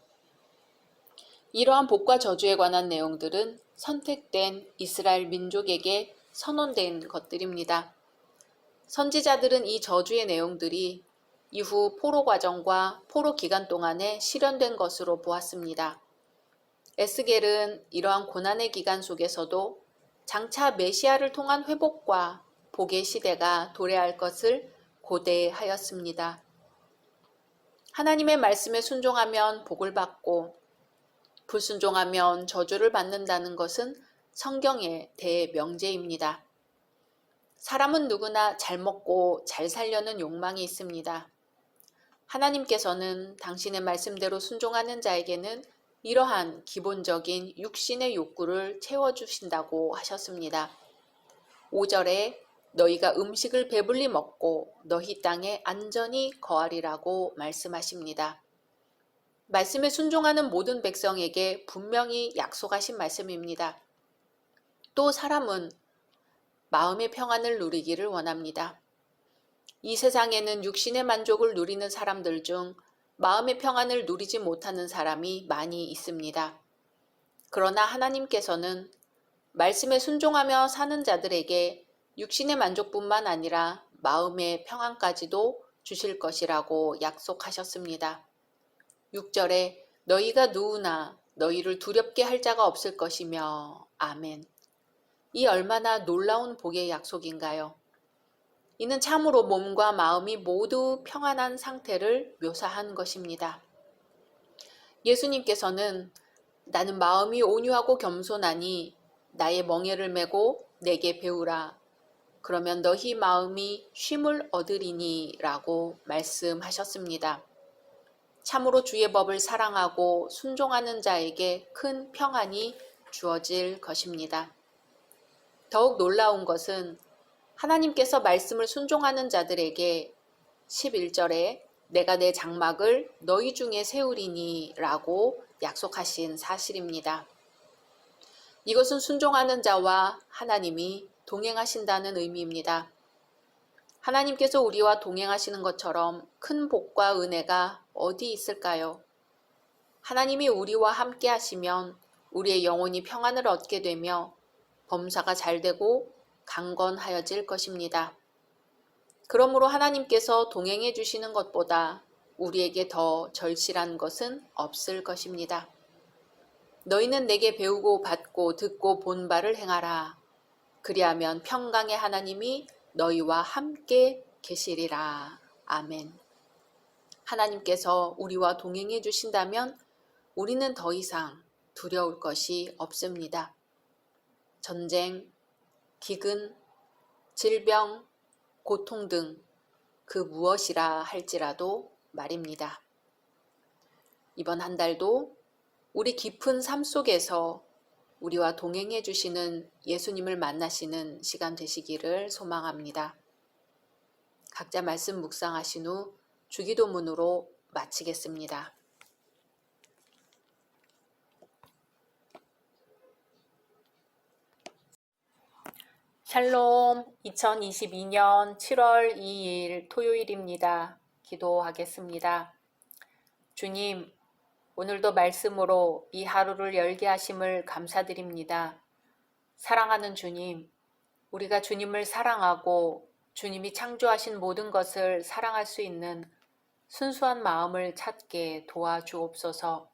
이러한 복과 저주에 관한 내용들은 선택된 이스라엘 민족에게 선언된 것들입니다. 선지자들은 이 저주의 내용들이 이후 포로 과정과 포로 기간 동안에 실현된 것으로 보았습니다. 에스겔은 이러한 고난의 기간 속에서도 장차 메시아를 통한 회복과 복의 시대가 도래할 것을 고대하였습니다. 하나님의 말씀에 순종하면 복을 받고 불순종하면 저주를 받는다는 것은 성경의 대명제입니다. 사람은 누구나 잘 먹고 잘 살려는 욕망이 있습니다. 하나님께서는 당신의 말씀대로 순종하는 자에게는 이러한 기본적인 육신의 욕구를 채워주신다고 하셨습니다. 5절에 너희가 음식을 배불리 먹고 너희 땅에 안전히 거하리라고 말씀하십니다. 말씀에 순종하는 모든 백성에게 분명히 약속하신 말씀입니다. 또 사람은 마음의 평안을 누리기를 원합니다. 이 세상에는 육신의 만족을 누리는 사람들 중 마음의 평안을 누리지 못하는 사람이 많이 있습니다. 그러나 하나님께서는 말씀에 순종하며 사는 자들에게 육신의 만족뿐만 아니라 마음의 평안까지도 주실 것이라고 약속하셨습니다. 6절에 너희가 누우나 너희를 두렵게 할 자가 없을 것이며 아멘. 이 얼마나 놀라운 복의 약속인가요? 이는 참으로 몸과 마음이 모두 평안한 상태를 묘사한 것입니다. 예수님께서는 나는 마음이 온유하고 겸손하니 나의 멍에를 메고 내게 배우라. 그러면 너희 마음이 쉼을 얻으리니 라고 말씀하셨습니다. 참으로 주의 법을 사랑하고 순종하는 자에게 큰 평안이 주어질 것입니다. 더욱 놀라운 것은 하나님께서 말씀을 순종하는 자들에게 11절에 내가 내 장막을 너희 중에 세우리니 라고 약속하신 사실입니다. 이것은 순종하는 자와 하나님이 동행하신다는 의미입니다. 하나님께서 우리와 동행하시는 것처럼 큰 복과 은혜가 어디 있을까요? 하나님이 우리와 함께 하시면 우리의 영혼이 평안을 얻게 되며 범사가 잘 되고 강건하여질 것입니다. 그러므로 하나님께서 동행해 주시는 것보다 우리에게 더 절실한 것은 없을 것입니다. 너희는 내게 배우고 받고 듣고 본 바를 행하라. 그리하면 평강의 하나님이 너희와 함께 계시리라. 아멘. 하나님께서 우리와 동행해 주신다면 우리는 더 이상 두려울 것이 없습니다. 전쟁, 기근, 질병, 고통 등 그 무엇이라 할지라도 말입니다. 이번 한 달도 우리 깊은 삶 속에서 우리와 동행해 주시는 예수님을 만나시는 시간 되시기를 소망합니다. 각자 말씀 묵상하신 후 주기도문으로 마치겠습니다. 샬롬, 2022년 7월 2일 토요일입니다. 기도하겠습니다. 주님, 오늘도 말씀으로 이 하루를 열게 하심을 감사드립니다. 사랑하는 주님, 우리가 주님을 사랑하고 주님이 창조하신 모든 것을 사랑할 수 있는 순수한 마음을 찾게 도와주옵소서.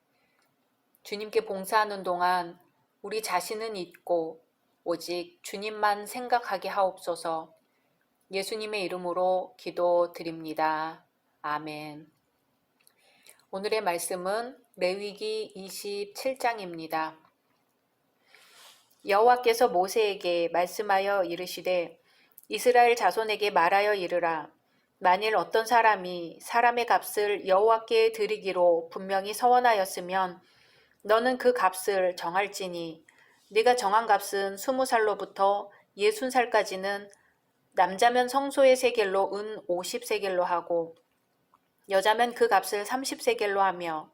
주님께 봉사하는 동안 우리 자신은 잊고 오직 주님만 생각하게 하옵소서. 예수님의 이름으로 기도드립니다. 아멘. 오늘의 말씀은 레위기 27장입니다. 여호와께서 모세에게 말씀하여 이르시되 이스라엘 자손에게 말하여 이르라. 만일 어떤 사람이 사람의 값을 여호와께 드리기로 분명히 서원하였으면 너는 그 값을 정할지니 네가 정한 값은 20살로부터 60살까지는 남자면 성소의 세겔로 은 50세겔로 하고 여자면 그 값을 30세겔로 하며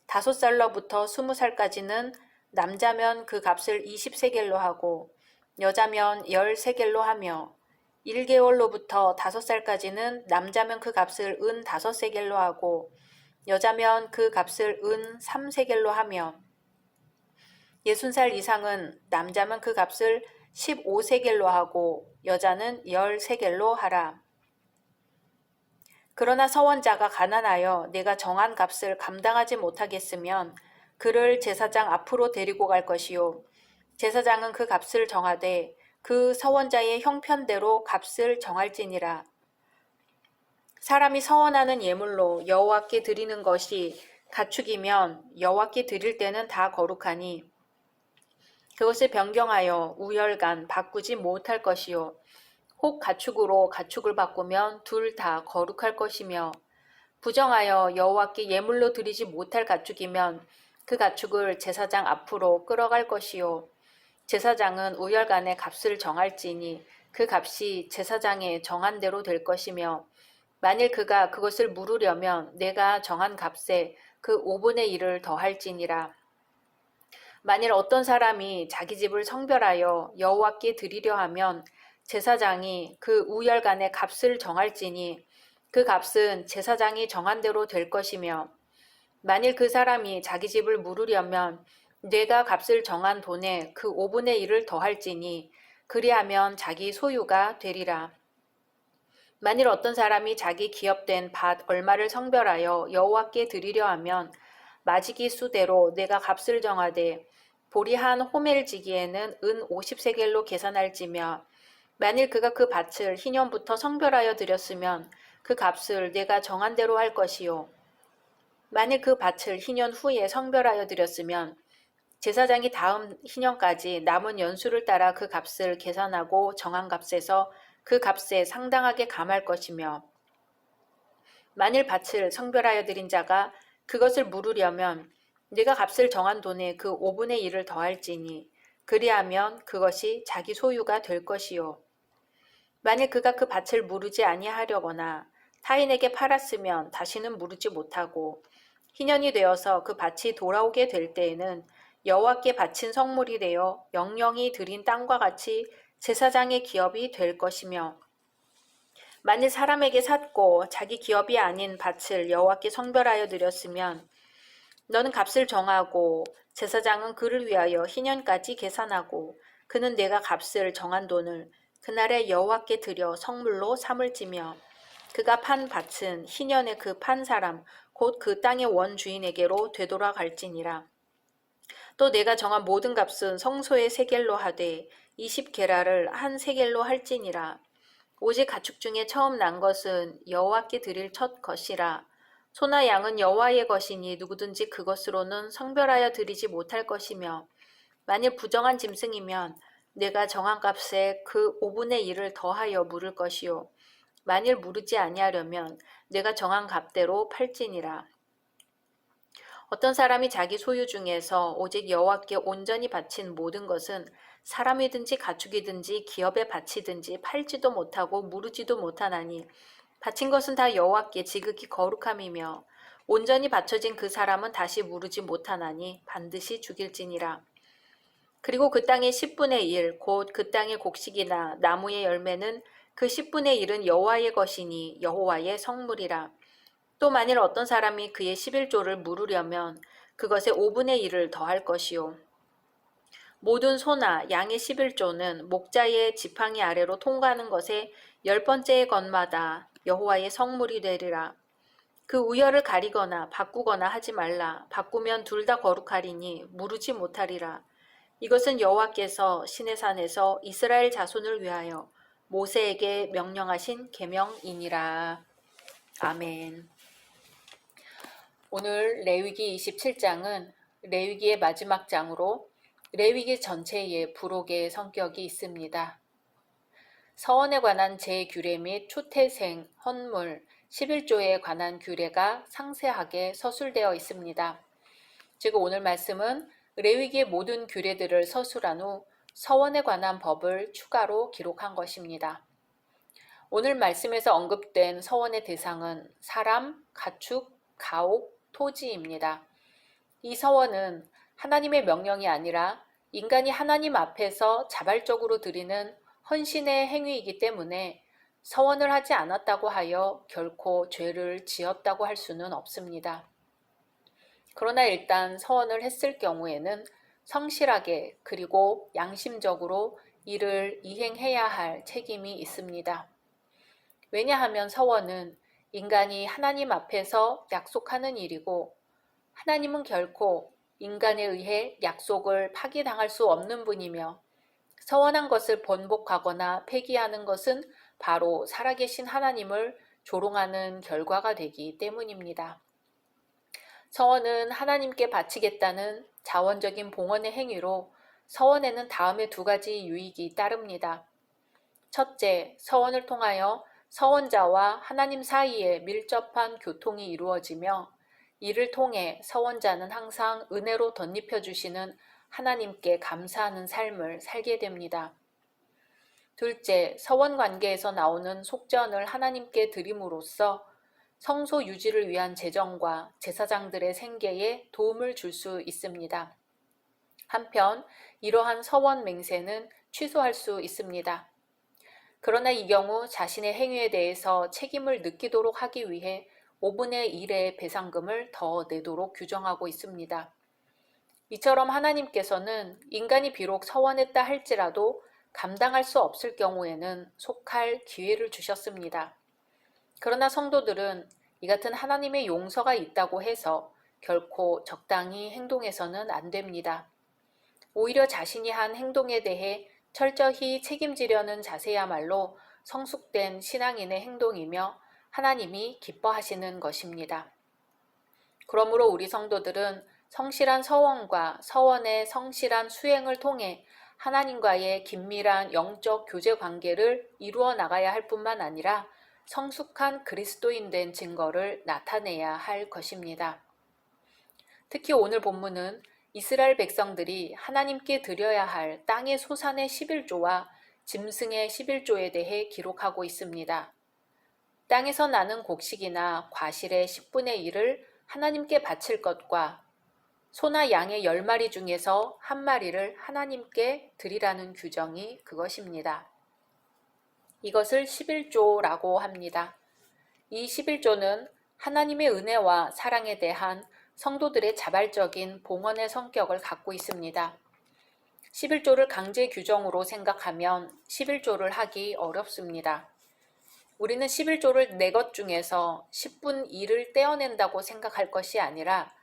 5살로부터 20살까지는 남자면 그 값을 20세겔로 하고 여자면 10세겔로 하며 1개월로부터 5살까지는 남자면 그 값을 은 5세겔로 하고 여자면 그 값을 은 3세겔로 하며 60살 이상은 남자면 그 값을 15세겔로 하고 여자는 13겔로 하라. 그러나 서원자가 가난하여 내가 정한 값을 감당하지 못하겠으면 그를 제사장 앞으로 데리고 갈 것이요. 제사장은 그 값을 정하되 그 서원자의 형편대로 값을 정할지니라. 사람이 서원하는 예물로 여호와께 드리는 것이 가축이면 여호와께 드릴 때는 다 거룩하니 그것을 변경하여 우열간 바꾸지 못할 것이요. 혹 가축으로 가축을 바꾸면 둘 다 거룩할 것이며 부정하여 여호와께 예물로 드리지 못할 가축이면 그 가축을 제사장 앞으로 끌어갈 것이요. 제사장은 우열간의 값을 정할지니 그 값이 제사장의 정한 대로 될 것이며 만일 그가 그것을 물으려면 내가 정한 값에 그 5분의 1을 더할지니라. 만일 어떤 사람이 자기 집을 성별하여 여호와께 드리려 하면 제사장이 그 우열간의 값을 정할지니 그 값은 제사장이 정한 대로 될 것이며 만일 그 사람이 자기 집을 물으려면 내가 값을 정한 돈에 그 5분의 1을 더할지니 그리하면 자기 소유가 되리라. 만일 어떤 사람이 자기 기업된 밭 얼마를 성별하여 여호와께 드리려 하면 마지기 수대로 내가 값을 정하되 보리 한 호멜지기에는 은 50세겔로 계산할지며 만일 그가 그 밭을 희년부터 성별하여 드렸으면 그 값을 내가 정한 대로 할 것이요. 만일 그 밭을 희년 후에 성별하여 드렸으면 제사장이 다음 희년까지 남은 연수를 따라 그 값을 계산하고 정한 값에서 그 값에 상당하게 감할 것이며 만일 밭을 성별하여 드린 자가 그것을 물으려면 네가 값을 정한 돈에 그 5분의 1을 더할지니 그리하면 그것이 자기 소유가 될 것이요. 만일 그가 그 밭을 무르지 아니하려거나 타인에게 팔았으면 다시는 무르지 못하고 희년이 되어서 그 밭이 돌아오게 될 때에는 여호와께 바친 성물이 되어 영영이 드린 땅과 같이 제사장의 기업이 될 것이며 만일 사람에게 샀고 자기 기업이 아닌 밭을 여호와께 성별하여 드렸으면 너는 값을 정하고 제사장은 그를 위하여 희년까지 계산하고 그는 내가 값을 정한 돈을 그날에 여호와께 드려 성물로 삼을지며 그가 판 밭은 희년에 그 판 사람 곧 그 땅의 원주인에게로 되돌아갈지니라. 또 내가 정한 모든 값은 성소의 세겔로 하되 20게라를 한 세겔로 할지니라. 오직 가축 중에 처음 난 것은 여호와께 드릴 첫 것이라. 소나 양은 여호와의 것이니 누구든지 그것으로는 성별하여 드리지 못할 것이며 만일 부정한 짐승이면 내가 정한 값에 그 5분의 1을 더하여 물을 것이요. 만일 무르지 아니하려면 내가 정한 값대로 팔지니라. 어떤 사람이 자기 소유 중에서 오직 여호와께 온전히 바친 모든 것은 사람이든지 가축이든지 기업에 바치든지 팔지도 못하고 무르지도 못하나니 바친 것은 다 여호와께 지극히 거룩함이며 온전히 바쳐진 그 사람은 다시 무르지 못하나니 반드시 죽일지니라. 그리고 그 땅의 10분의 1, 곧 그 땅의 곡식이나 나무의 열매는 그 10분의 1은 여호와의 것이니 여호와의 성물이라. 또 만일 어떤 사람이 그의 11조를 물으려면 그것에 5분의 1을 더할 것이요. 모든 소나 양의 11조는 목자의 지팡이 아래로 통과하는 것에 10번째의 것마다 여호와의 성물이 되리라. 그 우열을 가리거나 바꾸거나 하지 말라. 바꾸면 둘 다 거룩하리니 무르지 못하리라. 이것은 여호와께서 시내산에서 이스라엘 자손을 위하여 모세에게 명령하신 계명이니라. 아멘. 오늘 레위기 27장은 레위기의 마지막 장으로 레위기 전체에 부록의 성격이 있습니다. 서원에 관한 제규례 및 초태생, 헌물, 11조에 관한 규례가 상세하게 서술되어 있습니다. 즉 오늘 말씀은 레위기의 모든 규례들을 서술한 후 서원에 관한 법을 추가로 기록한 것입니다. 오늘 말씀에서 언급된 서원의 대상은 사람, 가축, 가옥, 토지입니다. 이 서원은 하나님의 명령이 아니라 인간이 하나님 앞에서 자발적으로 드리는 헌신의 행위이기 때문에 서원을 하지 않았다고 하여 결코 죄를 지었다고 할 수는 없습니다. 그러나 일단 서원을 했을 경우에는 성실하게 그리고 양심적으로 이를 이행해야 할 책임이 있습니다. 왜냐하면 서원은 인간이 하나님 앞에서 약속하는 일이고 하나님은 결코 인간에 의해 약속을 파기당할 수 없는 분이며 서원한 것을 번복하거나 폐기하는 것은 바로 살아계신 하나님을 조롱하는 결과가 되기 때문입니다. 서원은 하나님께 바치겠다는 자원적인 봉헌의 행위로 서원에는 다음의 두 가지 유익이 따릅니다. 첫째, 서원을 통하여 서원자와 하나님 사이에 밀접한 교통이 이루어지며 이를 통해 서원자는 항상 은혜로 덧입혀 주시는 하나님께 감사하는 삶을 살게 됩니다. 둘째, 서원 관계에서 나오는 속전을 하나님께 드림으로써 성소 유지를 위한 재정과 제사장들의 생계에 도움을 줄 수 있습니다. 한편 이러한 서원 맹세는 취소할 수 있습니다. 그러나 이 경우 자신의 행위에 대해서 책임을 느끼도록 하기 위해 5분의 1의 배상금을 더 내도록 규정하고 있습니다. 이처럼 하나님께서는 인간이 비록 서원했다 할지라도 감당할 수 없을 경우에는 속할 기회를 주셨습니다. 그러나 성도들은 이 같은 하나님의 용서가 있다고 해서 결코 적당히 행동해서는 안 됩니다. 오히려 자신이 한 행동에 대해 철저히 책임지려는 자세야말로 성숙된 신앙인의 행동이며 하나님이 기뻐하시는 것입니다. 그러므로 우리 성도들은 성실한 서원과 서원의 성실한 수행을 통해 하나님과의 긴밀한 영적 교제 관계를 이루어 나가야 할 뿐만 아니라 성숙한 그리스도인 된 증거를 나타내야 할 것입니다. 특히 오늘 본문은 이스라엘 백성들이 하나님께 드려야 할 땅의 소산의 11조와 짐승의 11조에 대해 기록하고 있습니다. 땅에서 나는 곡식이나 과실의 10분의 1을 하나님께 바칠 것과 소나 양의 10마리 중에서 한 마리를 하나님께 드리라는 규정이 그것입니다. 이것을 11조라고 합니다. 이 11조는 하나님의 은혜와 사랑에 대한 성도들의 자발적인 봉헌의 성격을 갖고 있습니다. 11조를 강제 규정으로 생각하면 11조를 하기 어렵습니다. 우리는 11조를 내 것 중에서 10분 1을 떼어낸다고 생각할 것이 아니라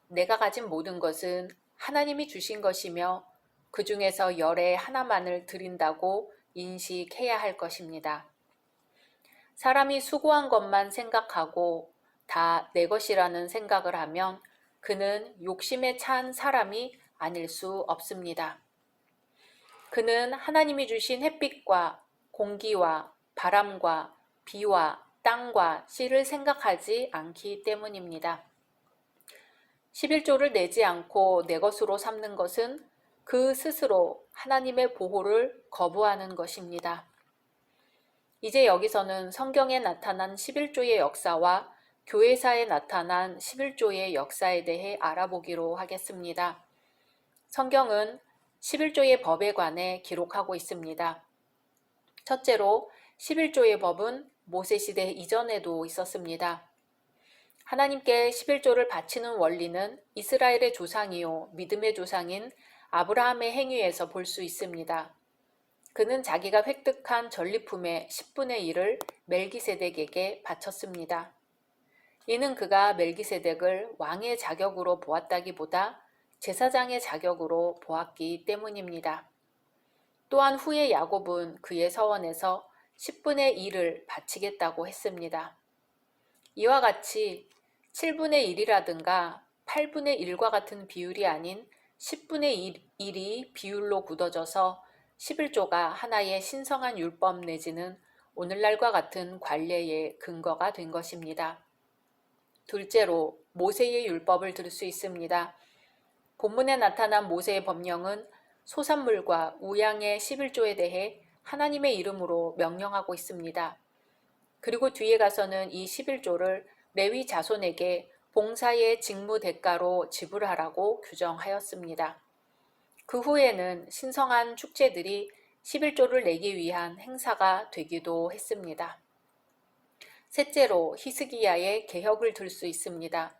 내가 가진 모든 것은 하나님이 주신 것이며 그 중에서 열의 하나만을 드린다고 인식해야 할 것입니다. 사람이 수고한 것만 생각하고 다 내 것이라는 생각을 하면 그는 욕심에 찬 사람이 아닐 수 없습니다. 그는 하나님이 주신 햇빛과 공기와 바람과 비와 땅과 씨를 생각하지 않기 때문입니다. 11조를 내지 않고 내 것으로 삼는 것은 그 스스로 하나님의 보호를 거부하는 것입니다. 이제 여기서는 성경에 나타난 11조의 역사와 교회사에 나타난 11조의 역사에 대해 알아보기로 하겠습니다. 성경은 11조의 법에 관해 기록하고 있습니다. 첫째로 11조의 법은 모세시대 이전에도 있었습니다. 하나님께 11조를 바치는 원리는 이스라엘의 조상이요 믿음의 조상인 아브라함의 행위에서 볼 수 있습니다. 그는 자기가 획득한 전리품의 10분의 1을 멜기세덱에게 바쳤습니다. 이는 그가 멜기세덱을 왕의 자격으로 보았다기보다 제사장의 자격으로 보았기 때문입니다. 또한 후에 야곱은 그의 서원에서 10분의 1을 바치겠다고 했습니다. 이와 같이 7분의 1이라든가 8분의 1과 같은 비율이 아닌 10분의 1이 비율로 굳어져서 11조가 하나의 신성한 율법 내지는 오늘날과 같은 관례의 근거가 된 것입니다. 둘째로 모세의 율법을 들 수 있습니다. 본문에 나타난 모세의 법령은 소산물과 우양의 11조에 대해 하나님의 이름으로 명령하고 있습니다. 그리고 뒤에 가서는 이 11조를 레위 자손에게 봉사의 직무 대가로 지불하라고 규정하였습니다. 그 후에는 신성한 축제들이 11조를 내기 위한 행사가 되기도 했습니다. 셋째로 히스기야의 개혁을 들 수 있습니다.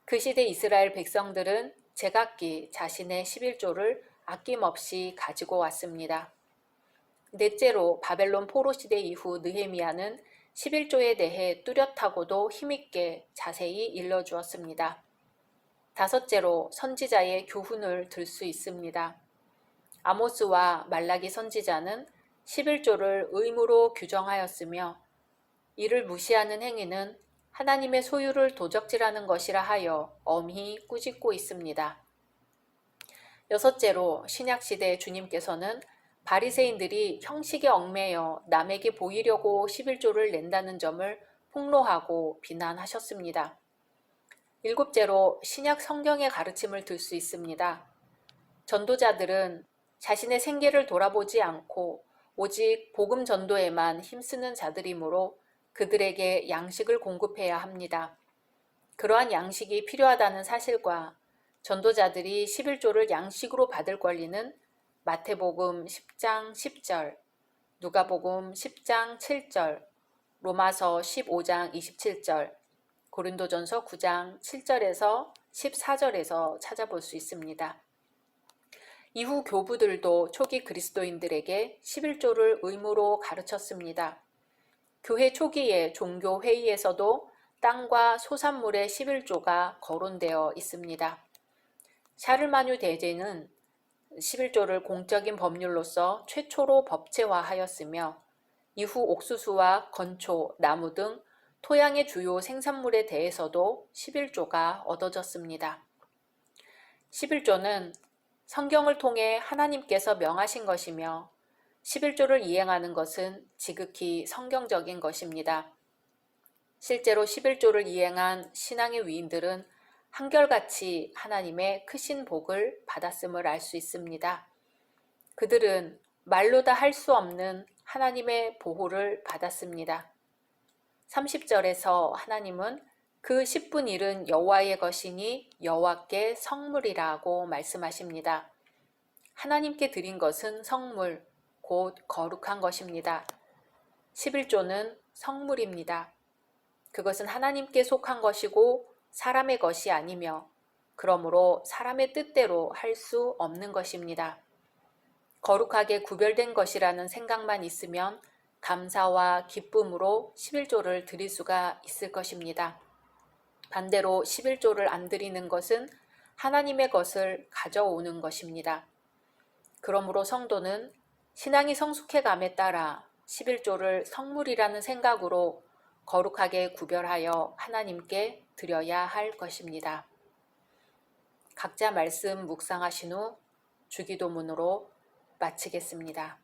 그 시대 이스라엘 백성들은 제각기 자신의 11조를 아낌없이 가지고 왔습니다. 넷째로 바벨론 포로 시대 이후 느헤미야는 11조에 대해 뚜렷하고도 힘있게 자세히 일러주었습니다. 다섯째로 선지자의 교훈을 들 수 있습니다. 아모스와 말라기 선지자는 11조를 의무로 규정하였으며 이를 무시하는 행위는 하나님의 소유를 도적질하는 것이라 하여 엄히 꾸짖고 있습니다. 여섯째로 신약시대 주님께서는 바리새인들이 형식에 얽매여 남에게 보이려고 11조를 낸다는 점을 폭로하고 비난하셨습니다. 일곱째로 신약 성경의 가르침을 들 수 있습니다. 전도자들은 자신의 생계를 돌아보지 않고 오직 복음 전도에만 힘쓰는 자들이므로 그들에게 양식을 공급해야 합니다. 그러한 양식이 필요하다는 사실과 전도자들이 11조를 양식으로 받을 권리는 마태복음 10장 10절, 누가복음 10장 7절, 로마서 15장 27절, 고린도전서 9장 7절에서 14절에서 찾아볼 수 있습니다. 이후 교부들도 초기 그리스도인들에게 11조를 의무로 가르쳤습니다. 교회 초기의 종교 회의에서도 땅과 소산물의 11조가 거론되어 있습니다. 샤르마뉴 대제는 11조를 공적인 법률로서 최초로 법제화하였으며 이후 옥수수와 건초, 나무 등 토양의 주요 생산물에 대해서도 11조가 얻어졌습니다. 11조는 성경을 통해 하나님께서 명하신 것이며 11조를 이행하는 것은 지극히 성경적인 것입니다. 실제로 11조를 이행한 신앙의 위인들은 한결같이 하나님의 크신 복을 받았음을 알 수 있습니다. 그들은 말로 다 할 수 없는 하나님의 보호를 받았습니다. 30절에서 하나님은 그 10분 일은 여호와의 것이니 여호와께 성물이라고 말씀하십니다. 하나님께 드린 것은 성물, 곧 거룩한 것입니다. 11조는 성물입니다. 그것은 하나님께 속한 것이고 사람의 것이 아니며 그러므로 사람의 뜻대로 할 수 없는 것입니다. 거룩하게 구별된 것이라는 생각만 있으면 감사와 기쁨으로 11조를 드릴 수가 있을 것입니다. 반대로 11조를 안 드리는 것은 하나님의 것을 가져오는 것입니다. 그러므로 성도는 신앙이 성숙해감에 따라 11조를 성물이라는 생각으로 거룩하게 구별하여 하나님께 드려야 할 것입니다. 각자 말씀 묵상하신 후 주기도문으로 마치겠습니다.